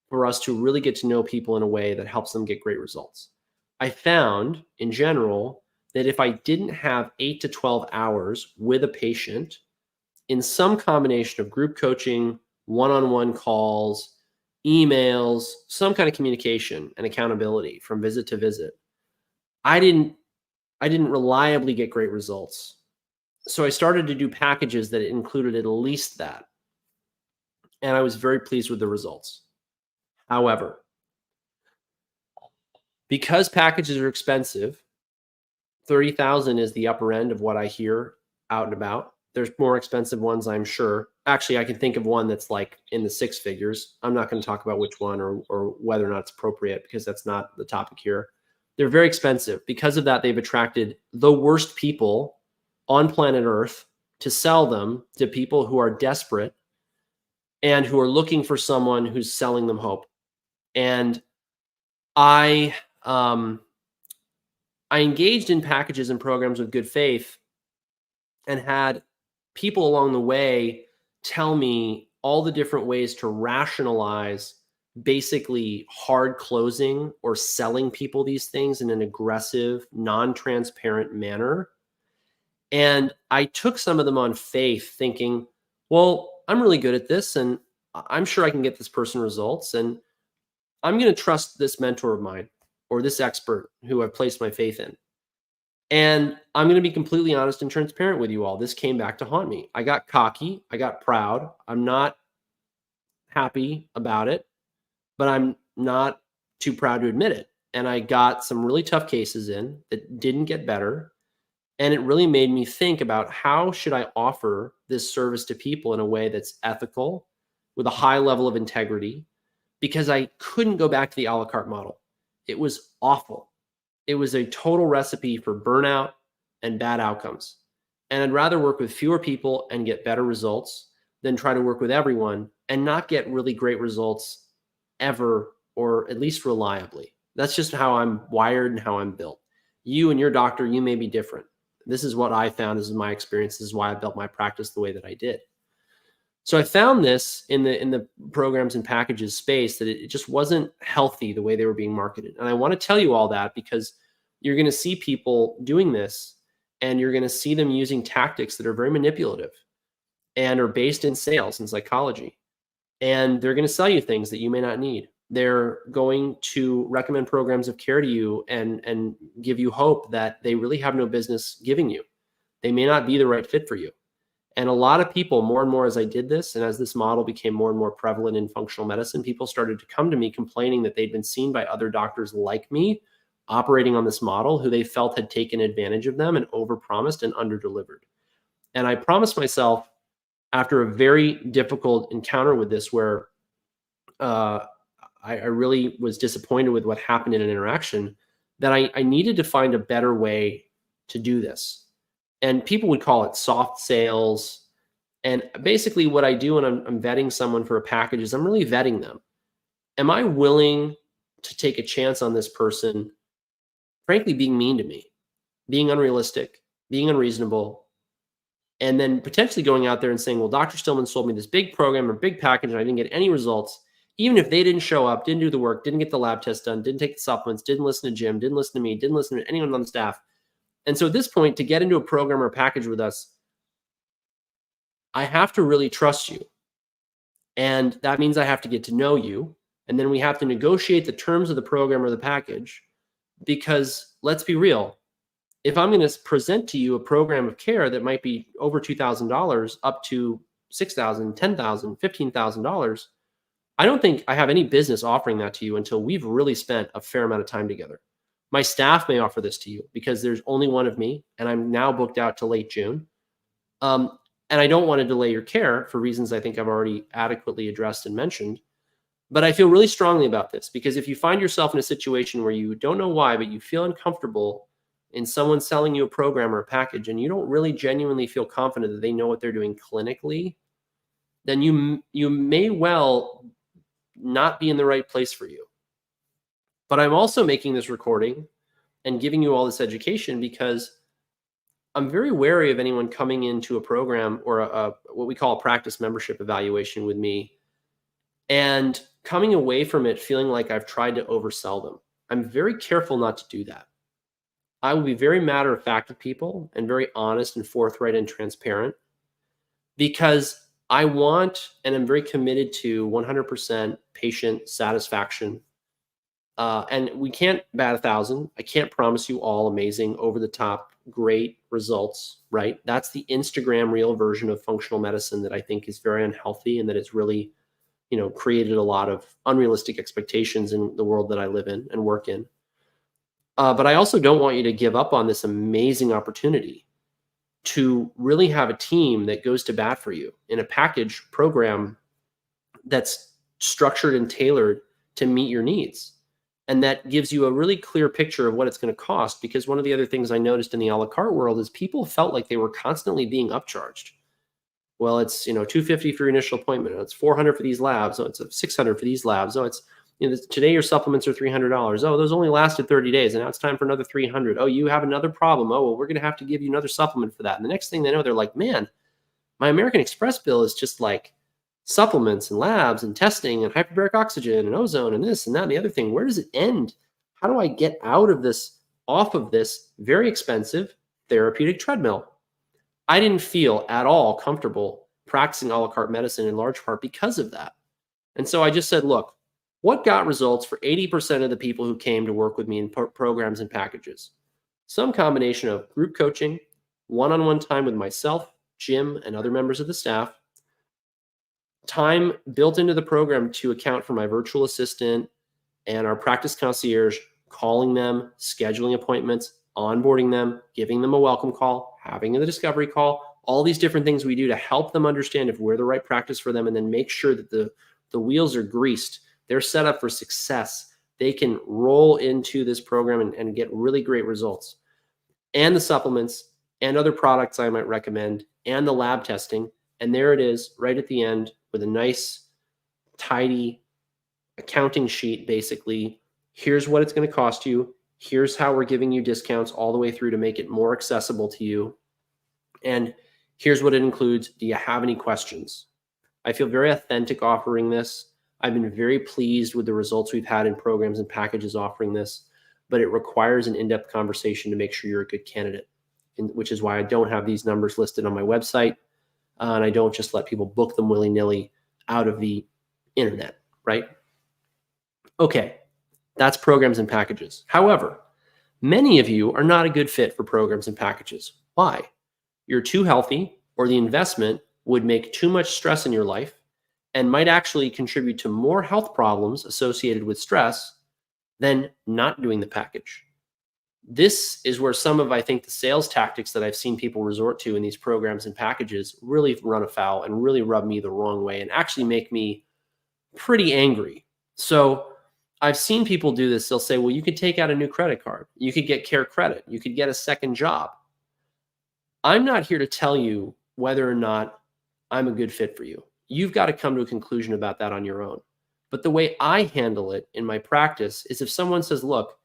Speaker 1: for us to really get to know people in a way that helps them get great results. I found in general that if I didn't have 8 to 12 hours with a patient in some combination of group coaching, one-on-one calls, emails, some kind of communication and accountability from visit to visit, I didn't reliably get great results. So I started to do packages that included at least that. And I was very pleased with the results. However, because packages are expensive, 30,000 is the upper end of what I hear out and about. There's more expensive ones, I'm sure. Actually, I can think of one that's like in the 6 figures. I'm not going to talk about which one or whether or not it's appropriate because that's not the topic here. They're very expensive. Because of that, they've attracted the worst people on planet Earth to sell them to people who are desperate and who are looking for someone who's selling them hope. And I engaged in packages and programs with good faith and had people along the way tell me all the different ways to rationalize basically hard closing or selling people these things in an aggressive, non-transparent manner. And I took some of them on faith thinking, well, I'm really good at this and I'm sure I can get this person results. And I'm going to trust this mentor of mine or this expert who I've placed my faith in. And I'm going to be completely honest and transparent with you all. This came back to haunt me. I got cocky. I got proud. I'm not happy about it, but I'm not too proud to admit it. And I got some really tough cases in that didn't get better. And it really made me think about how should I offer this service to people in a way that's ethical with a high level of integrity, because I couldn't go back to the a la carte model. It was awful. It was a total recipe for burnout and bad outcomes. And I'd rather work with fewer people and get better results than try to work with everyone and not get really great results ever, or at least reliably. That's just how I'm wired and how I'm built. You and your doctor, you may be different. This is what I found. This is my experience. This is why I built my practice the way that I did. So I found this in the programs and packages space, that it just wasn't healthy the way they were being marketed. And I want to tell you all that because you're going to see people doing this, and you're going to see them using tactics that are very manipulative and are based in sales and psychology. And they're going to sell you things that you may not need. They're going to recommend programs of care to you and give you hope that they really have no business giving you. They may not be the right fit for you. And a lot of people, more and more as I did this, and as this model became more and more prevalent in functional medicine, people started to come to me complaining that they'd been seen by other doctors like me operating on this model, who they felt had taken advantage of them and overpromised and underdelivered. And I promised myself, after a very difficult encounter with this, where I really was disappointed with what happened in an interaction, that I needed to find a better way to do this. And people would call it soft sales. And basically what I do when I'm vetting someone for a package is I'm really vetting them. Am I willing to take a chance on this person, frankly, being mean to me, being unrealistic, being unreasonable, and then potentially going out there and saying, well, Dr. Stillman sold me this big program or big package and I didn't get any results, even if they didn't show up, didn't do the work, didn't get the lab test done, didn't take the supplements, didn't listen to Jim, didn't listen to me, didn't listen to anyone on the staff. And so at this point, to get into a program or a package with us, I have to really trust you. And that means I have to get to know you. And then we have to negotiate the terms of the program or the package, because let's be real. If I'm going to present to you a program of care that might be over $2,000 up to $6,000, $10,000, $15,000, I don't think I have any business offering that to you until we've really spent a fair amount of time together. My staff may offer this to you because there's only one of me, and I'm now booked out to late June. And I don't want to delay your care for reasons I think I've already adequately addressed and mentioned. But I feel really strongly about this, because if you find yourself in a situation where you don't know why, but you feel uncomfortable in someone selling you a program or a package, and you don't really genuinely feel confident that they know what they're doing clinically, then you may well not be in the right place for you. But I'm also making this recording and giving you all this education because I'm very wary of anyone coming into a program or what we call a practice membership evaluation with me and coming away from it feeling like I've tried to oversell them. I'm very careful not to do that. I will be very matter of fact with people and very honest and forthright and transparent, because I want, and I'm very committed to 100% patient satisfaction. And we can't bat 1,000. I can't promise you all amazing, over the top, great results, right? That's the Instagram reel version of functional medicine that I think is very unhealthy, and that it's really, created a lot of unrealistic expectations in the world that I live in and work in. But I also don't want you to give up on this amazing opportunity to really have a team that goes to bat for you in a package program that's structured and tailored to meet your needs. And that gives you a really clear picture of what it's going to cost. Because one of the other things I noticed in the a la carte world is people felt like they were constantly being upcharged. Well, it's $250 for your initial appointment. Oh, it's $400 for these labs. Oh, it's $600 for these labs. Oh, it's today your supplements are $300. Oh, those only lasted 30 days, and now it's time for another $300. Oh, you have another problem. Oh, well, we're going to have to give you another supplement for that. And the next thing they know, they're like, man, my American Express bill is just like supplements and labs and testing and hyperbaric oxygen and ozone and this and that and the other thing. Where does it end? How do I get out of this, off of this very expensive therapeutic treadmill? I didn't feel at all comfortable practicing a la carte medicine, in large part because of that. And so I just said, look, what got results for 80% of the people who came to work with me in programs and packages? Some combination of group coaching, one-on-one time with myself, Jim, and other members of the staff, time built into the program to account for my virtual assistant and our practice concierge, calling them, scheduling appointments, onboarding them, giving them a welcome call, having a discovery call, all these different things we do to help them understand if we're the right practice for them, and then make sure that the wheels are greased. They're set up for success. They can roll into this program and get really great results. And the supplements and other products I might recommend, and the lab testing. And there it is right at the end with a nice, tidy accounting sheet, basically. Here's what it's going to cost you. Here's how we're giving you discounts all the way through to make it more accessible to you. And here's what it includes. Do you have any questions? I feel very authentic offering this. I've been very pleased with the results we've had in programs and packages offering this, but it requires an in-depth conversation to make sure you're a good candidate, which is why I don't have these numbers listed on my website, and I don't just let people book them willy-nilly out of the internet, right? Okay, that's programs and packages. However, many of you are not a good fit for programs and packages. Why? You're too healthy, or the investment would make too much stress in your life and might actually contribute to more health problems associated with stress than not doing the package. This is where some of, I think, the sales tactics that I've seen people resort to in these programs and packages really run afoul and really rub me the wrong way and actually make me pretty angry. So I've seen people do this. They'll say, well, you could take out a new credit card. You could get care credit. You could get a second job. I'm not here to tell you whether or not I'm a good fit for you. You've got to come to a conclusion about that on your own. But the way I handle it in my practice is if someone says, look,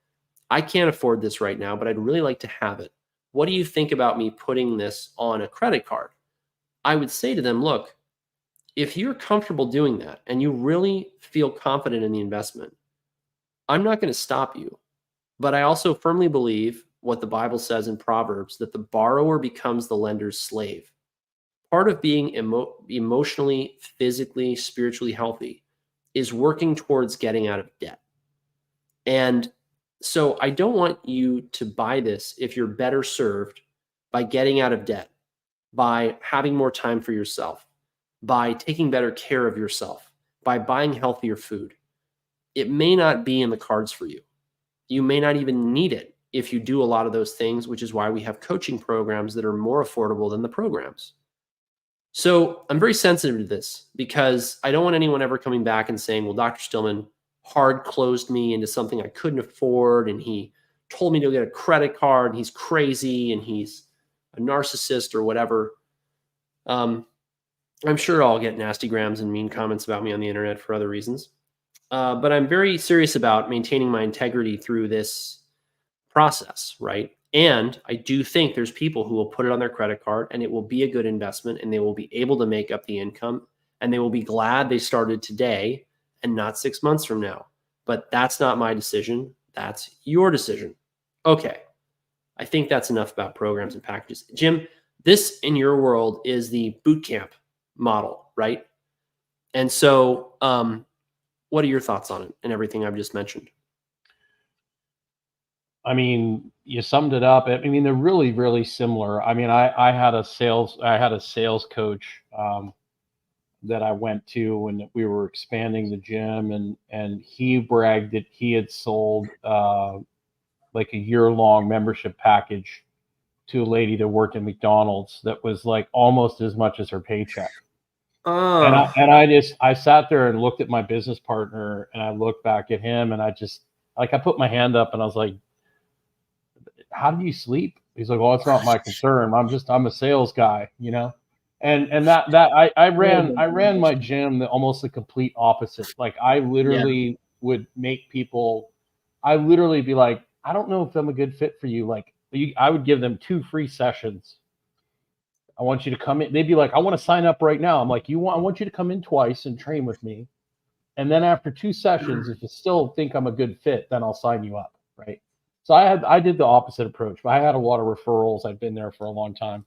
Speaker 1: I can't afford this right now, but I'd really like to have it. What do you think about me putting this on a credit card? I would say to them, look, if you're comfortable doing that and you really feel confident in the investment, I'm not going to stop you. But I also firmly believe what the Bible says in Proverbs, that the borrower becomes the lender's slave. Part of being emotionally, physically, spiritually healthy is working towards getting out of debt. And so I don't want you to buy this if you're better served by getting out of debt, by having more time for yourself, by taking better care of yourself, by buying healthier food. It may not be in the cards for you. You may not even need it if you do a lot of those things, which is why we have coaching programs that are more affordable than the programs. So I'm very sensitive to this because I don't want anyone ever coming back and saying, well, Dr. Stillman hard closed me into something I couldn't afford, and he told me to get a credit card, and he's crazy, and he's a narcissist or whatever. I'm sure I'll get nasty grams and mean comments about me on the internet for other reasons. But I'm very serious about maintaining my integrity through this process, right? And I do think there's people who will put it on their credit card and it will be a good investment and they will be able to make up the income and they will be glad they started today and not 6 months from now. But that's not my decision. That's your decision. Okay. I think that's enough about programs and packages. Jim, this in your world is the boot camp model, right? And so, what are your thoughts on it and everything I've just mentioned?
Speaker 2: I mean, you summed it up. I mean, they're really, really similar. I mean, I had a sales coach that I went to when we were expanding the gym, and he bragged that he had sold like a year-long membership package to a lady that worked at McDonald's that was like almost as much as her paycheck. I sat there and looked at my business partner and I looked back at him and I put my hand up and I was like, how do you sleep? He's like, well, it's not my concern. I'm a sales guy, you know? And I ran my gym almost the complete opposite. Like I literally would make people, I literally be like, I don't know if I'm a good fit for you. Like I would give them 2 free sessions. I want you to come in. They'd be like, I want to sign up right now. I'm like, I want you to come in twice and train with me. And then after 2 sessions, if you still think I'm a good fit, then I'll sign you up. Right. So I did the opposite approach, but I had a lot of referrals. I'd been there for a long time.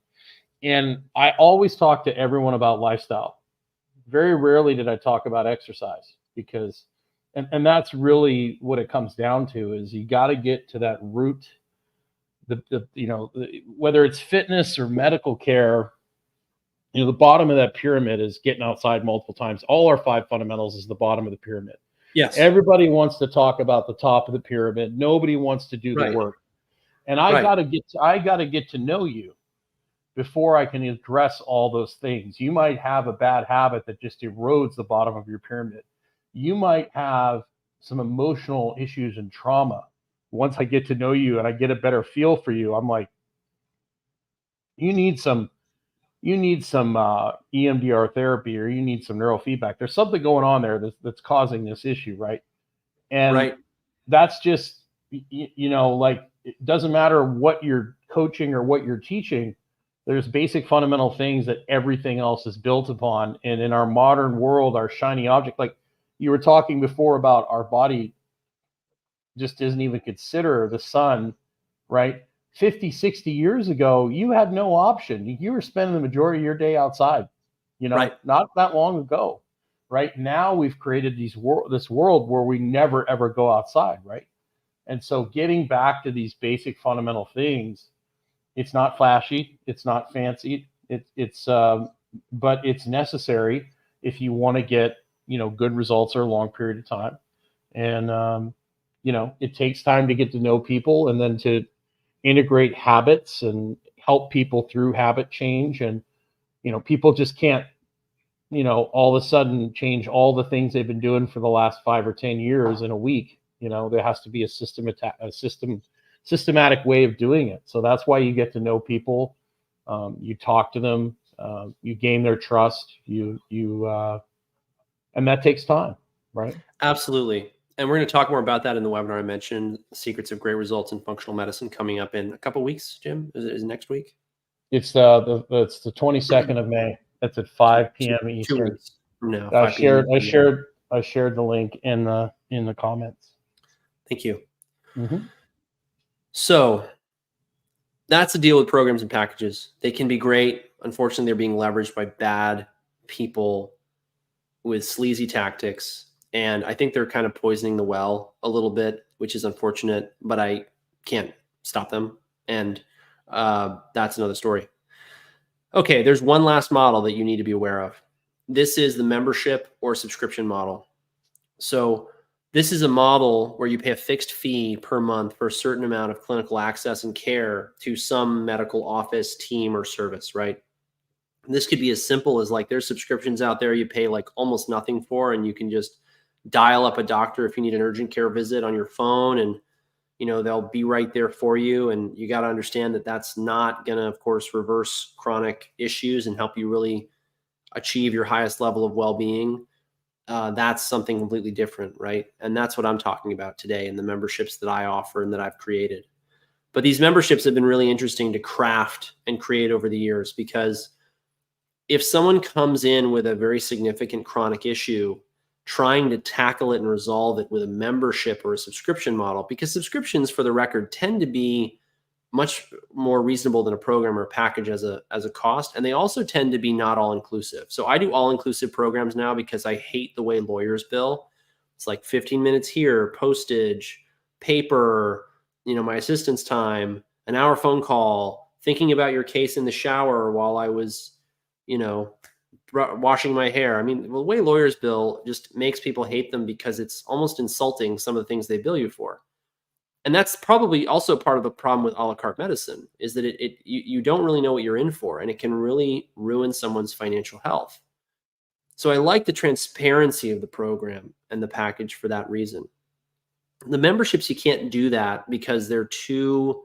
Speaker 2: And I always talk to everyone about lifestyle. Very rarely did I talk about exercise because, and that's really what it comes down to is you got to get to that root, whether it's fitness or medical care, the bottom of that pyramid is getting outside multiple times. All our 5 fundamentals is the bottom of the pyramid.
Speaker 1: Yes.
Speaker 2: Everybody wants to talk about the top of the pyramid. Nobody wants to do the work. And I got to get to know you before I can address all those things. You might have a bad habit that just erodes the bottom of your pyramid. You might have some emotional issues and trauma. Once I get to know you and I get a better feel for you, I'm like, you need some EMDR therapy or you need some neurofeedback. There's something going on there that's causing this issue, right? And that's just, like, it doesn't matter what you're coaching or what you're teaching. There's basic fundamental things that everything else is built upon. And in our modern world, our shiny object, like you were talking before about our body just doesn't even consider the sun, right? 50, 60 years ago, you had no option. You were spending the majority of your day outside,
Speaker 1: Right.
Speaker 2: not that long ago. Right now, we've created this world where we never, ever go outside, right? And so getting back to these basic fundamental things, it's not flashy, it's not fancy, but it's necessary if you want to get, good results over a long period of time. And, it takes time to get to know people and then to integrate habits and help people through habit change. And, people just can't, all of a sudden change all the things they've been doing for the last 5 or 10 years in a week. There has to be a systematic way of doing it. So that's why you get to know people. You talk to them, you gain their trust, and that takes time, right?
Speaker 1: Absolutely. And we're going to talk more about that in the webinar I mentioned, Secrets of Great Results in Functional Medicine, coming up in a couple of weeks. Jim, is it next week?
Speaker 2: It's the 22nd of May. That's at 5 p.m. Eastern.
Speaker 1: 2 weeks from now.
Speaker 2: I shared the link in the comments.
Speaker 1: Thank you.
Speaker 2: Mm-hmm.
Speaker 1: So that's the deal with programs and packages. They can be great. Unfortunately, they're being leveraged by bad people with sleazy tactics. And I think they're kind of poisoning the well a little bit, which is unfortunate, but I can't stop them. And that's another story. Okay, there's one last model that you need to be aware of. This is the membership or subscription model. So this is a model where you pay a fixed fee per month for a certain amount of clinical access and care to some medical office, team, or service, right? And this could be as simple as, like, there's subscriptions out there you pay like almost nothing for, and you can just dial up a doctor if you need an urgent care visit on your phone, and they'll be right there for you. And you got to understand that that's not going to, of course, reverse chronic issues and help you really achieve your highest level of well-being. That's something completely different, right? And that's what I'm talking about today in the memberships that I offer and that I've created. But these memberships have been really interesting to craft and create over the years, because if someone comes in with a very significant chronic issue, trying to tackle it and resolve it with a membership or a subscription model, because subscriptions, for the record, tend to be much more reasonable than a program or a package as a cost. And they also tend to be not all inclusive. So I do all inclusive programs now because I hate the way lawyers bill. It's like 15 minutes here, postage, paper, my assistant's time, an hour phone call, thinking about your case in the shower while I was, washing my hair. I mean, the way lawyers bill just makes people hate them, because it's almost insulting, some of the things they bill you for. And that's probably also part of the problem with a la carte medicine, is that you don't really know what you're in for, and it can really ruin someone's financial health. So I like the transparency of the program and the package for that reason. The memberships, you can't do that because you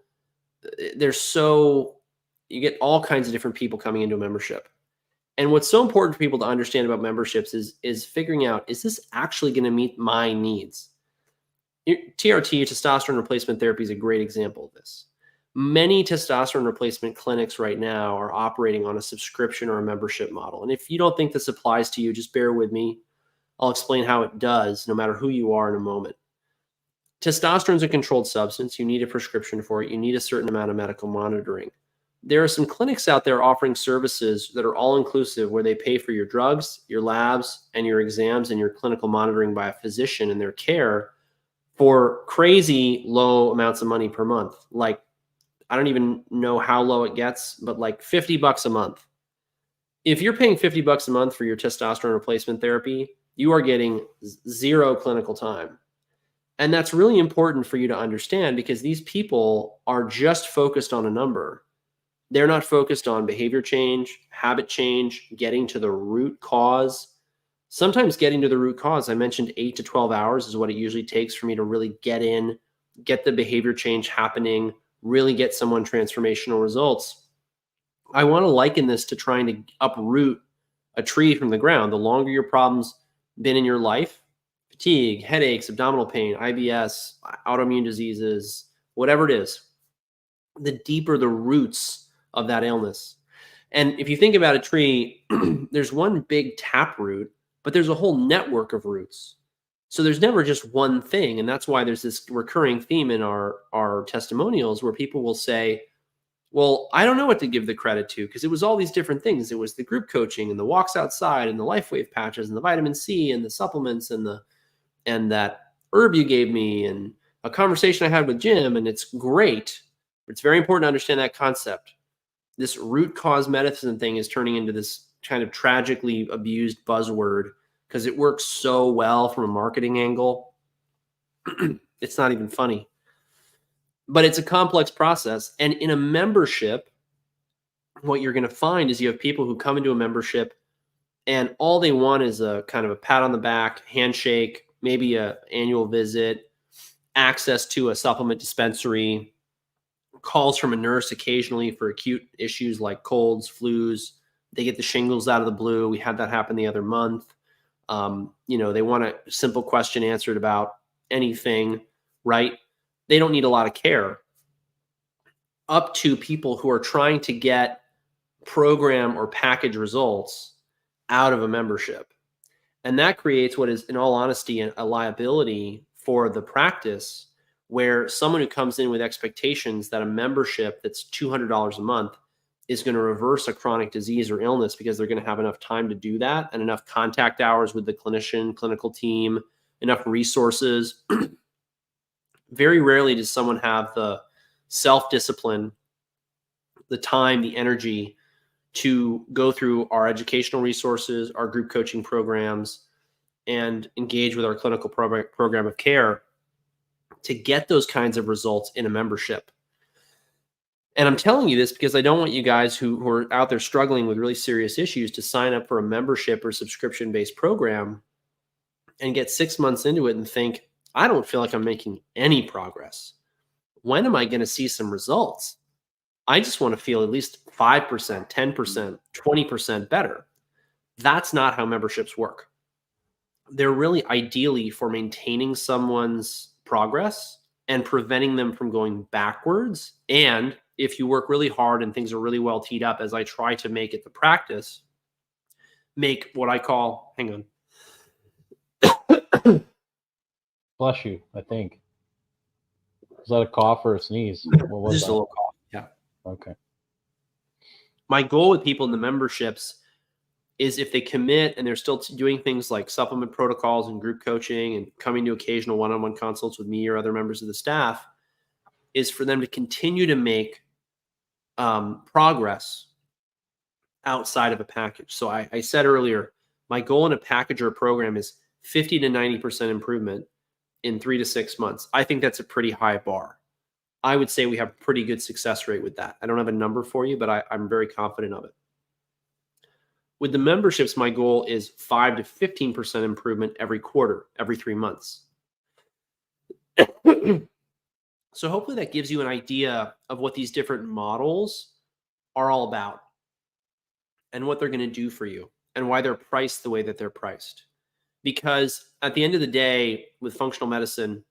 Speaker 1: get all kinds of different people coming into a membership. And what's so important for people to understand about memberships is figuring out, is this actually going to meet my needs? TRT, testosterone replacement therapy, is a great example of this. Many testosterone replacement clinics right now are operating on a subscription or a membership model. And if you don't think this applies to you, just bear with me. I'll explain how it does, no matter who you are, in a moment. Testosterone is a controlled substance. You need a prescription for it. You need a certain amount of medical monitoring. There are some clinics out there offering services that are all inclusive, where they pay for your drugs, your labs, and your exams, and your clinical monitoring by a physician and their care for crazy low amounts of money per month. Like, I don't even know how low it gets, but like $50 a month. If you're paying $50 a month for your testosterone replacement therapy, you are getting zero clinical time. And that's really important for you to understand, because these people are just focused on a number. They're not focused on behavior change, habit change, getting to the root cause. Sometimes getting to the root cause, I mentioned 8 to 12 hours is what it usually takes for me to really get the behavior change happening, really get someone transformational results. I want to liken this to trying to uproot a tree from the ground. The longer your problem's been in your life, fatigue, headaches, abdominal pain, IBS, autoimmune diseases, whatever it is, the deeper the roots of that illness. And if you think about a tree, there's one big tap root, but there's a whole network of roots. So there's never just one thing. And that's why there's this recurring theme in our testimonials where people will say, well, I don't know what to give the credit to because it was all these different things. It was the group coaching and the walks outside and the LifeWave patches and the vitamin C and the supplements and that herb you gave me and a conversation I had with Jim. And it's great. It's very important to understand that concept. This root cause medicine thing is turning into this kind of tragically abused buzzword because it works so well from a marketing angle. It's not even funny. But it's a complex process. And in a membership, what you're going to find is you have people who come into a membership and all they want is a kind of a pat on the back, handshake, maybe an annual visit, access to a supplement dispensary, calls from a nurse occasionally for acute issues like colds, flus. They get the shingles out of the blue. We had that happen the other month. They want a simple question answered about anything, right? They don't need a lot of care. Up to people who are trying to get program or package results out of a membership. And that creates what is, in all honesty, a liability for the practice, where someone who comes in with expectations that a membership that's $200 a month is going to reverse a chronic disease or illness because they're going to have enough time to do that and enough contact hours with the clinician, clinical team, enough resources. Very rarely does someone have the self-discipline, the time, the energy to go through our educational resources, our group coaching programs, and engage with our clinical program of care to get those kinds of results in a membership. And I'm telling you this because I don't want you guys who are out there struggling with really serious issues to sign up for a membership or subscription-based program and get 6 months into it and think, I don't feel like I'm making any progress. When am I going to see some results? I just want to feel at least 5%, 10%, 20% better. That's not how memberships work. They're really ideally for maintaining someone's progress and preventing them from going backwards. And if you work really hard and things are really well teed up, as I try to make it the practice, make what I call, hang on.
Speaker 2: Bless you, I think. Was that a cough or a sneeze? What was
Speaker 1: Just
Speaker 2: that?
Speaker 1: a little cough. Yeah.
Speaker 2: Okay.
Speaker 1: My goal with people in the memberships is if they commit and they're still doing things like supplement protocols and group coaching and coming to occasional one-on-one consults with me or other members of the staff, is for them to continue to make progress outside of a package. So I said earlier, my goal in a package or a program is 50 to 90% improvement in 3 to 6 months. I think that's a pretty high bar. I would say we have a pretty good success rate with that. I don't have a number for you, but I'm very confident of it. With the memberships, my goal is 5 to 15% improvement every quarter, every 3 months. So hopefully that gives you an idea of what these different models are all about and what they're going to do for you and why they're priced the way that they're priced. Because at the end of the day, with functional medicine,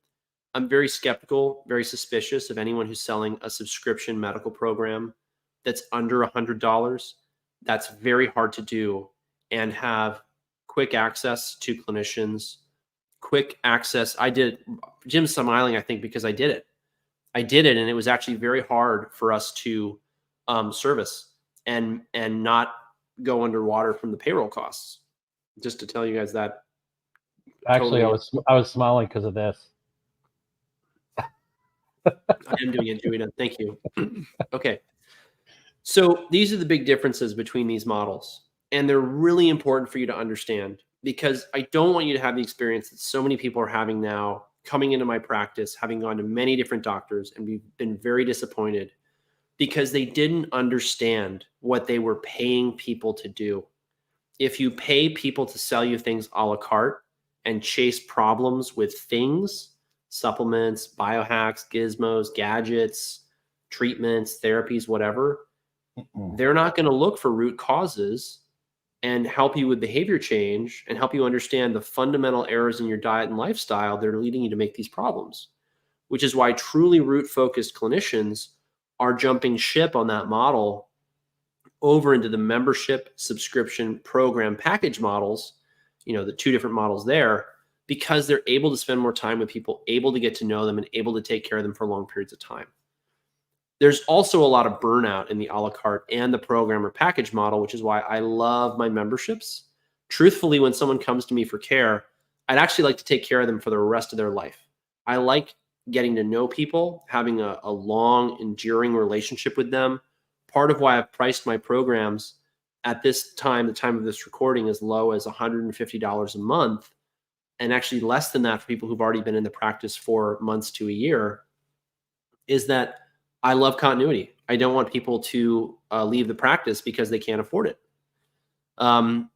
Speaker 1: I'm very skeptical, very suspicious of anyone who's selling a subscription medical program that's under $100. That's very hard to do and have quick access to clinicians, quick access. Jim's smiling, I think, because I did it. And it was actually very hard for us to service and not go underwater from the payroll costs. Just to tell you guys that.
Speaker 2: Actually, totally. I was smiling because of this.
Speaker 1: I am doing it, Julia. Thank you. Okay. So these are the big differences between these models. And they're really important for you to understand because I don't want you to have the experience that so many people are having now coming into my practice, having gone to many different doctors, and we've been very disappointed because they didn't understand what they were paying people to do. If you pay people to sell you things a la carte and chase problems with things, supplements, biohacks, gizmos, gadgets, treatments, therapies, whatever, they're not going to look for root causes and help you with behavior change and help you understand the fundamental errors in your diet and lifestyle that are leading you to make these problems, which is why truly root-focused clinicians are jumping ship on that model over into the membership, subscription, program, package models, the two different models there, because they're able to spend more time with people, able to get to know them, and able to take care of them for long periods of time. There's also a lot of burnout in the a la carte and the program or package model, which is why I love my memberships. Truthfully, when someone comes to me for care, I'd actually like to take care of them for the rest of their life. I like getting to know people, having a long, enduring relationship with them. Part of why I've priced my programs at this time, the time of this recording, as low as $150 a month, and actually less than that for people who've already been in the practice for months to a year, is that I love continuity. I don't want people to leave the practice because they can't afford it. And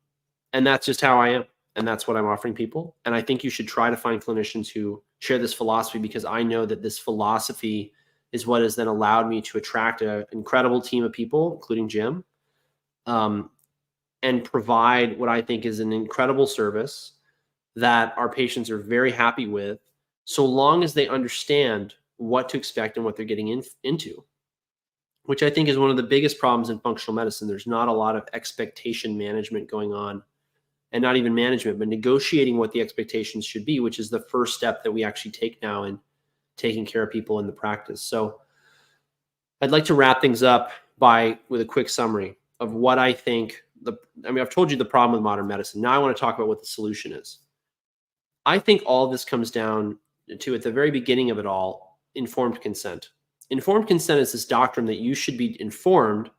Speaker 1: that's just how I am. And that's what I'm offering people. And I think you should try to find clinicians who share this philosophy, because I know that this philosophy is what has then allowed me to attract an incredible team of people, including Jim, and provide what I think is an incredible service that our patients are very happy with, so long as they understand what to expect and what they're getting into, which I think is one of the biggest problems in functional medicine. There's not a lot of expectation management going on, and not even management, but negotiating what the expectations should be, which is the first step that we actually take now in taking care of people in the practice. So I'd like to wrap things up with a quick summary of what I think. I've told you the problem with modern medicine. Now I want to talk about what the solution is. I think all of this comes down to, at the very beginning of it all, informed consent. Informed consent is this doctrine that you should be informed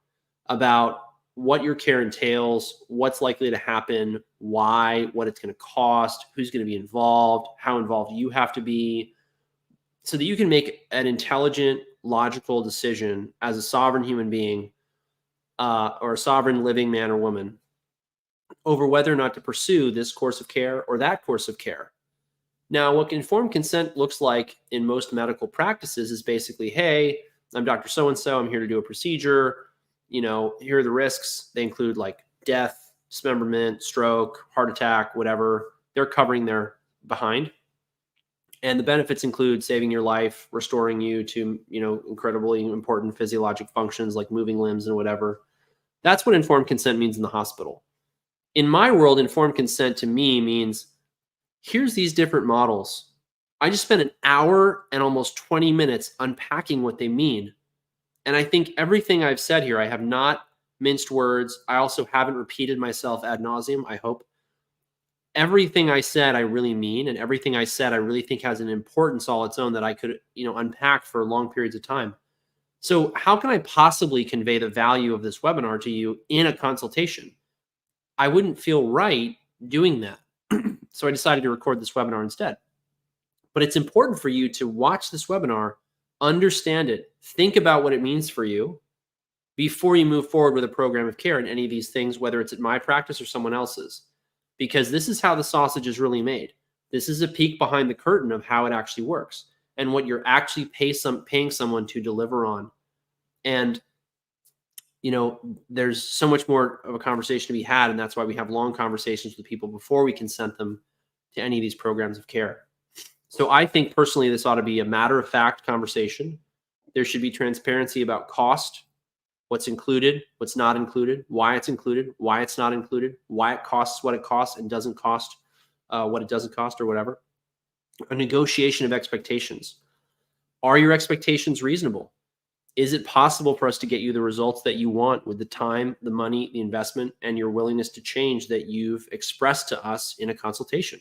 Speaker 1: about what your care entails, what's likely to happen, why, what it's going to cost, who's going to be involved, how involved you have to be, so that you can make an intelligent, logical decision as a sovereign human being, or a sovereign living man or woman, over whether or not to pursue this course of care or that course of care. Now, what informed consent looks like in most medical practices is basically, hey, I'm Dr. So-and-so, I'm here to do a procedure. Here are the risks. They include like death, dismemberment, stroke, heart attack, whatever. They're covering their behind. And the benefits include saving your life, restoring you to, incredibly important physiologic functions like moving limbs and whatever. That's what informed consent means in the hospital. In my world, informed consent to me means, here's these different models. I just spent an hour and almost 20 minutes unpacking what they mean. And I think everything I've said here, I have not minced words. I also haven't repeated myself ad nauseum, I hope. Everything I said, I really mean, and everything I said, I really think has an importance all its own that I could, unpack for long periods of time. So how can I possibly convey the value of this webinar to you in a consultation? I wouldn't feel right doing that. So I decided to record this webinar instead. But it's important for you to watch this webinar, understand it, think about what it means for you before you move forward with a program of care in any of these things, whether it's at my practice or someone else's, because this is how the sausage is really made. This is a peek behind the curtain of how it actually works and what you're actually paying someone to deliver on. And there's so much more of a conversation to be had, and that's why we have long conversations with people before we consent them to any of these programs of care. So I think personally, this ought to be a matter-of-fact conversation. There should be transparency about cost, what's included, what's not included, why it's included, why it's not included, why it costs what it costs and doesn't cost what it doesn't cost, or whatever. A negotiation of expectations. Are your expectations reasonable? Is it possible for us to get you the results that you want with the time, the money, the investment, and your willingness to change that you've expressed to us in a consultation?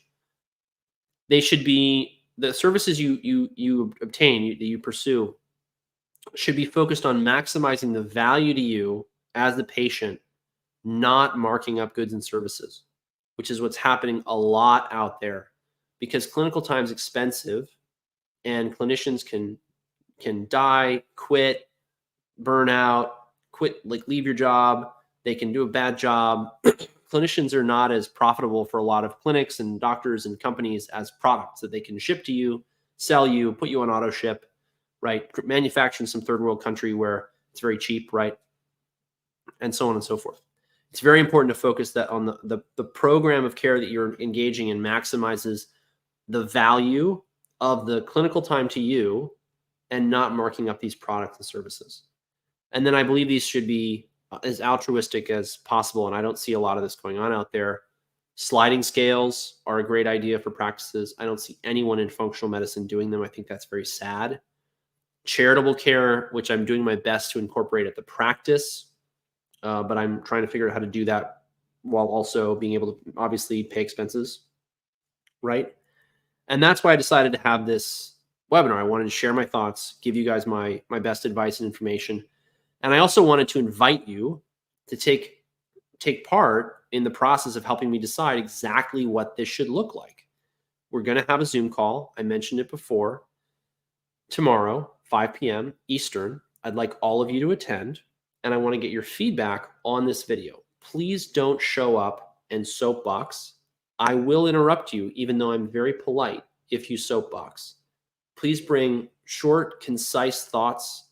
Speaker 1: They should be, the services you obtain, that you pursue, should be focused on maximizing the value to you as the patient, not marking up goods and services, which is what's happening a lot out there, because clinical time is expensive and clinicians can die, quit, burn out, leave your job. They can do a bad job. Clinicians are not as profitable for a lot of clinics and doctors and companies as products that they can ship to you, sell you, put you on auto ship, right? Manufacture in some third world country where it's very cheap, right? And so on and so forth. It's very important to focus that on the program of care that you're engaging in maximizes the value of the clinical time to you and not marking up these products and services. And then I believe these should be as altruistic as possible. And I don't see a lot of this going on out there. Sliding scales are a great idea for practices. I don't see anyone in functional medicine doing them. I think that's very sad. Charitable care, which I'm doing my best to incorporate at the practice, but I'm trying to figure out how to do that while also being able to obviously pay expenses, right? And that's why I decided to have this webinar. I wanted to share my thoughts, give you guys my best advice and information. And I also wanted to invite you to take part in the process of helping me decide exactly what this should look like. We're going to have a Zoom call. I mentioned it before. Tomorrow, 5 p.m. Eastern. I'd like all of you to attend, and I want to get your feedback on this video. Please don't show up and soapbox. I will interrupt you, even though I'm very polite, if you soapbox. Please bring short, concise thoughts,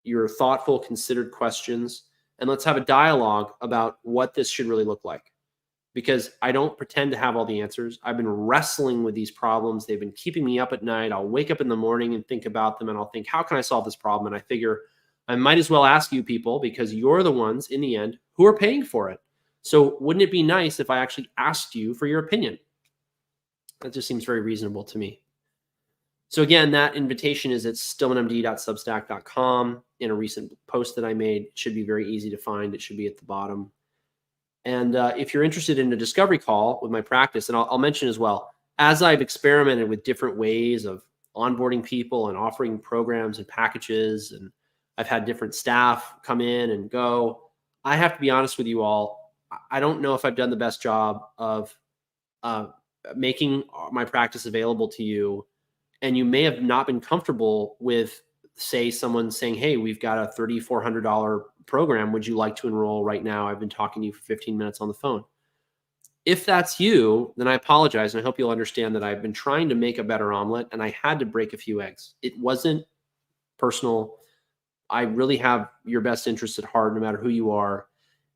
Speaker 1: your thoughtful, considered questions, and let's have a dialogue about what this should really look like. Because I don't pretend to have all the answers. I've been wrestling with these problems. They've been keeping me up at night. I'll wake up in the morning and think about them, and I'll think, how can I solve this problem? And I figure I might as well ask you people, because you're the ones in the end who are paying for it. So wouldn't it be nice if I actually asked you for your opinion? That just seems very reasonable to me. So again, that invitation is at stillmanmd.substack.com. In a recent post that I made, it should be very easy to find. It should be at the bottom. And if you're interested in a discovery call with my practice, and I'll mention as well, as I've experimented with different ways of onboarding people and offering programs and packages, and I've had different staff come in and go, I have to be honest with you all. I don't know if I've done the best job of making my practice available to you. And you may have not been comfortable with, say, someone saying, hey, we've got a $3,400 program. Would you like to enroll right now? I've been talking to you for 15 minutes on the phone. If that's you, then I apologize. And I hope you'll understand that I've been trying to make a better omelet, and I had to break a few eggs. It wasn't personal. I really have your best interests at heart, no matter who you are.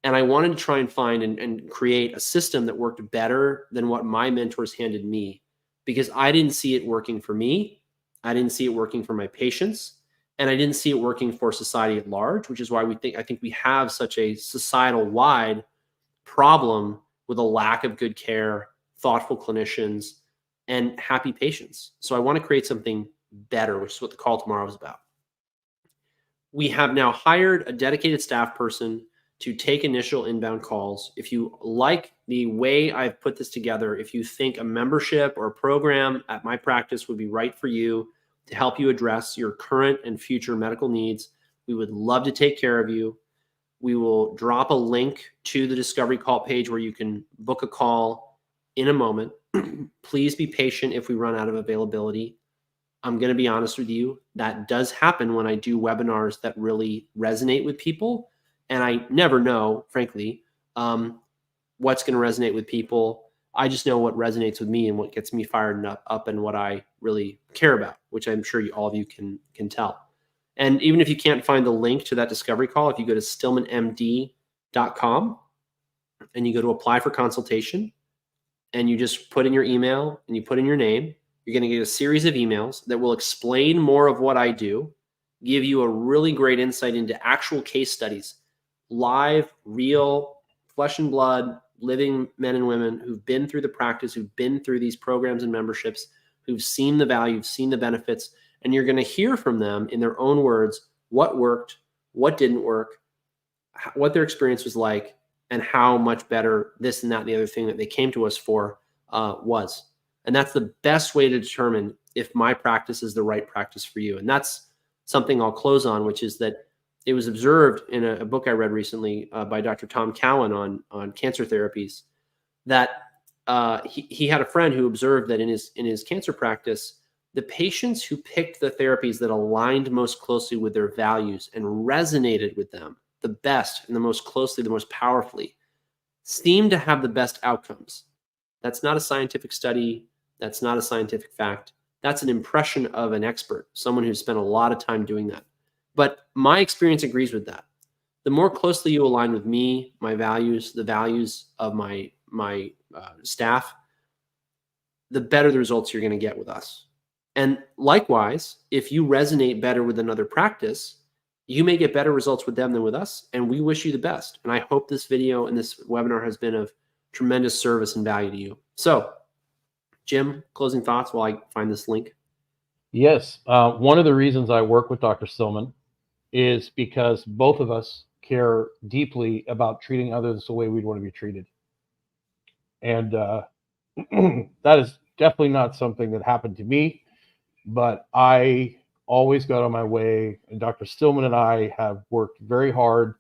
Speaker 1: And I wanted to try and find and create a system that worked better than what my mentors handed me, because I didn't see it working for me. I didn't see it working for my patients. And I didn't see it working for society at large, which is why I think we have such a societal wide problem with a lack of good care, thoughtful clinicians, and happy patients. So I want to create something better, which is what the call tomorrow is about. We have now hired a dedicated staff person to take initial inbound calls. If you like the way I've put this together, if you think a membership or a program at my practice would be right for you to help you address your current and future medical needs, we would love to take care of you. We will drop a link to the discovery call page where you can book a call in a moment. Please be patient if we run out of availability. I'm going to be honest with you, that does happen when I do webinars that really resonate with people. And I never know, frankly, what's going to resonate with people. I just know what resonates with me and what gets me fired up and what I really care about, which I'm sure all of you can tell. And even if you can't find the link to that discovery call, if you go to stillmanmd.com and you go to apply for consultation and you just put in your email and you put in your name, you're going to get a series of emails that will explain more of what I do, give you a really great insight into actual case studies, live, real, flesh and blood, living men and women who've been through the practice, who've been through these programs and memberships, who've seen the value, who've seen the benefits, and you're going to hear from them in their own words what worked, what didn't work, what their experience was like, and how much better this and that and the other thing that they came to us for was. And that's the best way to determine if my practice is the right practice for you. And that's something I'll close on, which is that it was observed in a book I read recently by Dr. Tom Cowan on cancer therapies, that he had a friend who observed that in his cancer practice, the patients who picked the therapies that aligned most closely with their values and resonated with them the best and the most closely, the most powerfully, seemed to have the best outcomes. That's not a scientific study. That's not a scientific fact. That's an impression of an expert, someone who's spent a lot of time doing that. But my experience agrees with that. The more closely you align with me, my values, the values of my staff, the better the results you're going to get with us. And likewise, if you resonate better with another practice, You may get better results with them than with us, and we wish you the best. And I hope this video and this webinar has been of tremendous service and value to you. So, Jim, closing thoughts while I find this link.
Speaker 2: Yes. One of the reasons I work with Dr. Stillman is because both of us care deeply about treating others the way we'd want to be treated. And that is definitely not something that happened to me, but I always got on my way. And Dr. Stillman and I have worked very hard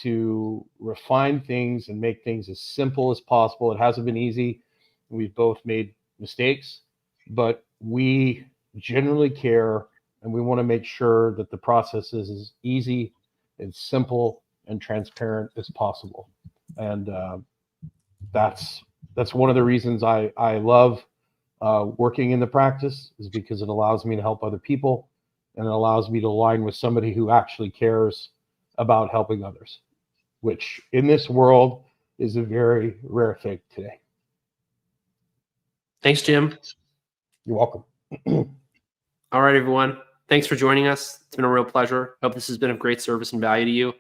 Speaker 2: to refine things and make things as simple as possible. It hasn't been easy. We've both made mistakes, but we generally care, and we want to make sure that the process is as easy and simple and transparent as possible. And that's one of the reasons I love working in the practice, is because it allows me to help other people, and it allows me to align with somebody who actually cares about helping others, which in this world is a very rare thing today.
Speaker 1: Thanks, Jim.
Speaker 2: You're welcome.
Speaker 1: All right, everyone. Thanks for joining us. It's been a real pleasure. Hope this has been of great service and value to you.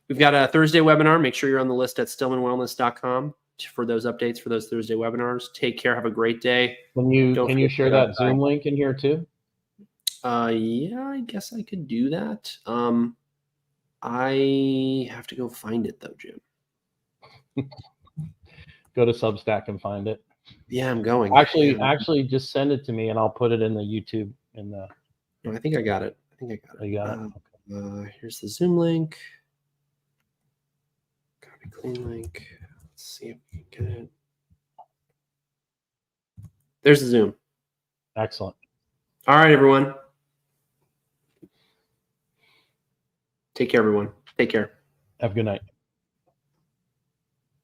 Speaker 1: We've got a Thursday webinar. Make sure you're on the list at stillmanwellness.com for those updates for those Thursday webinars. Take care. Have a great day.
Speaker 2: Can you share that Zoom link in here too?
Speaker 1: Yeah, I guess I could do that. I have to go find it though, Jim.
Speaker 2: Go to Substack and find it.
Speaker 1: Yeah, I'm going.
Speaker 2: Actually, just send it to me and I'll put it in the YouTube.
Speaker 1: No, I think I got it.
Speaker 2: You got it.
Speaker 1: Okay. Here's the Zoom link. Copy clean link. Let's see if we can get it. There's the Zoom.
Speaker 2: Excellent.
Speaker 1: All right, everyone. Take care, everyone. Take care.
Speaker 2: Have a good night.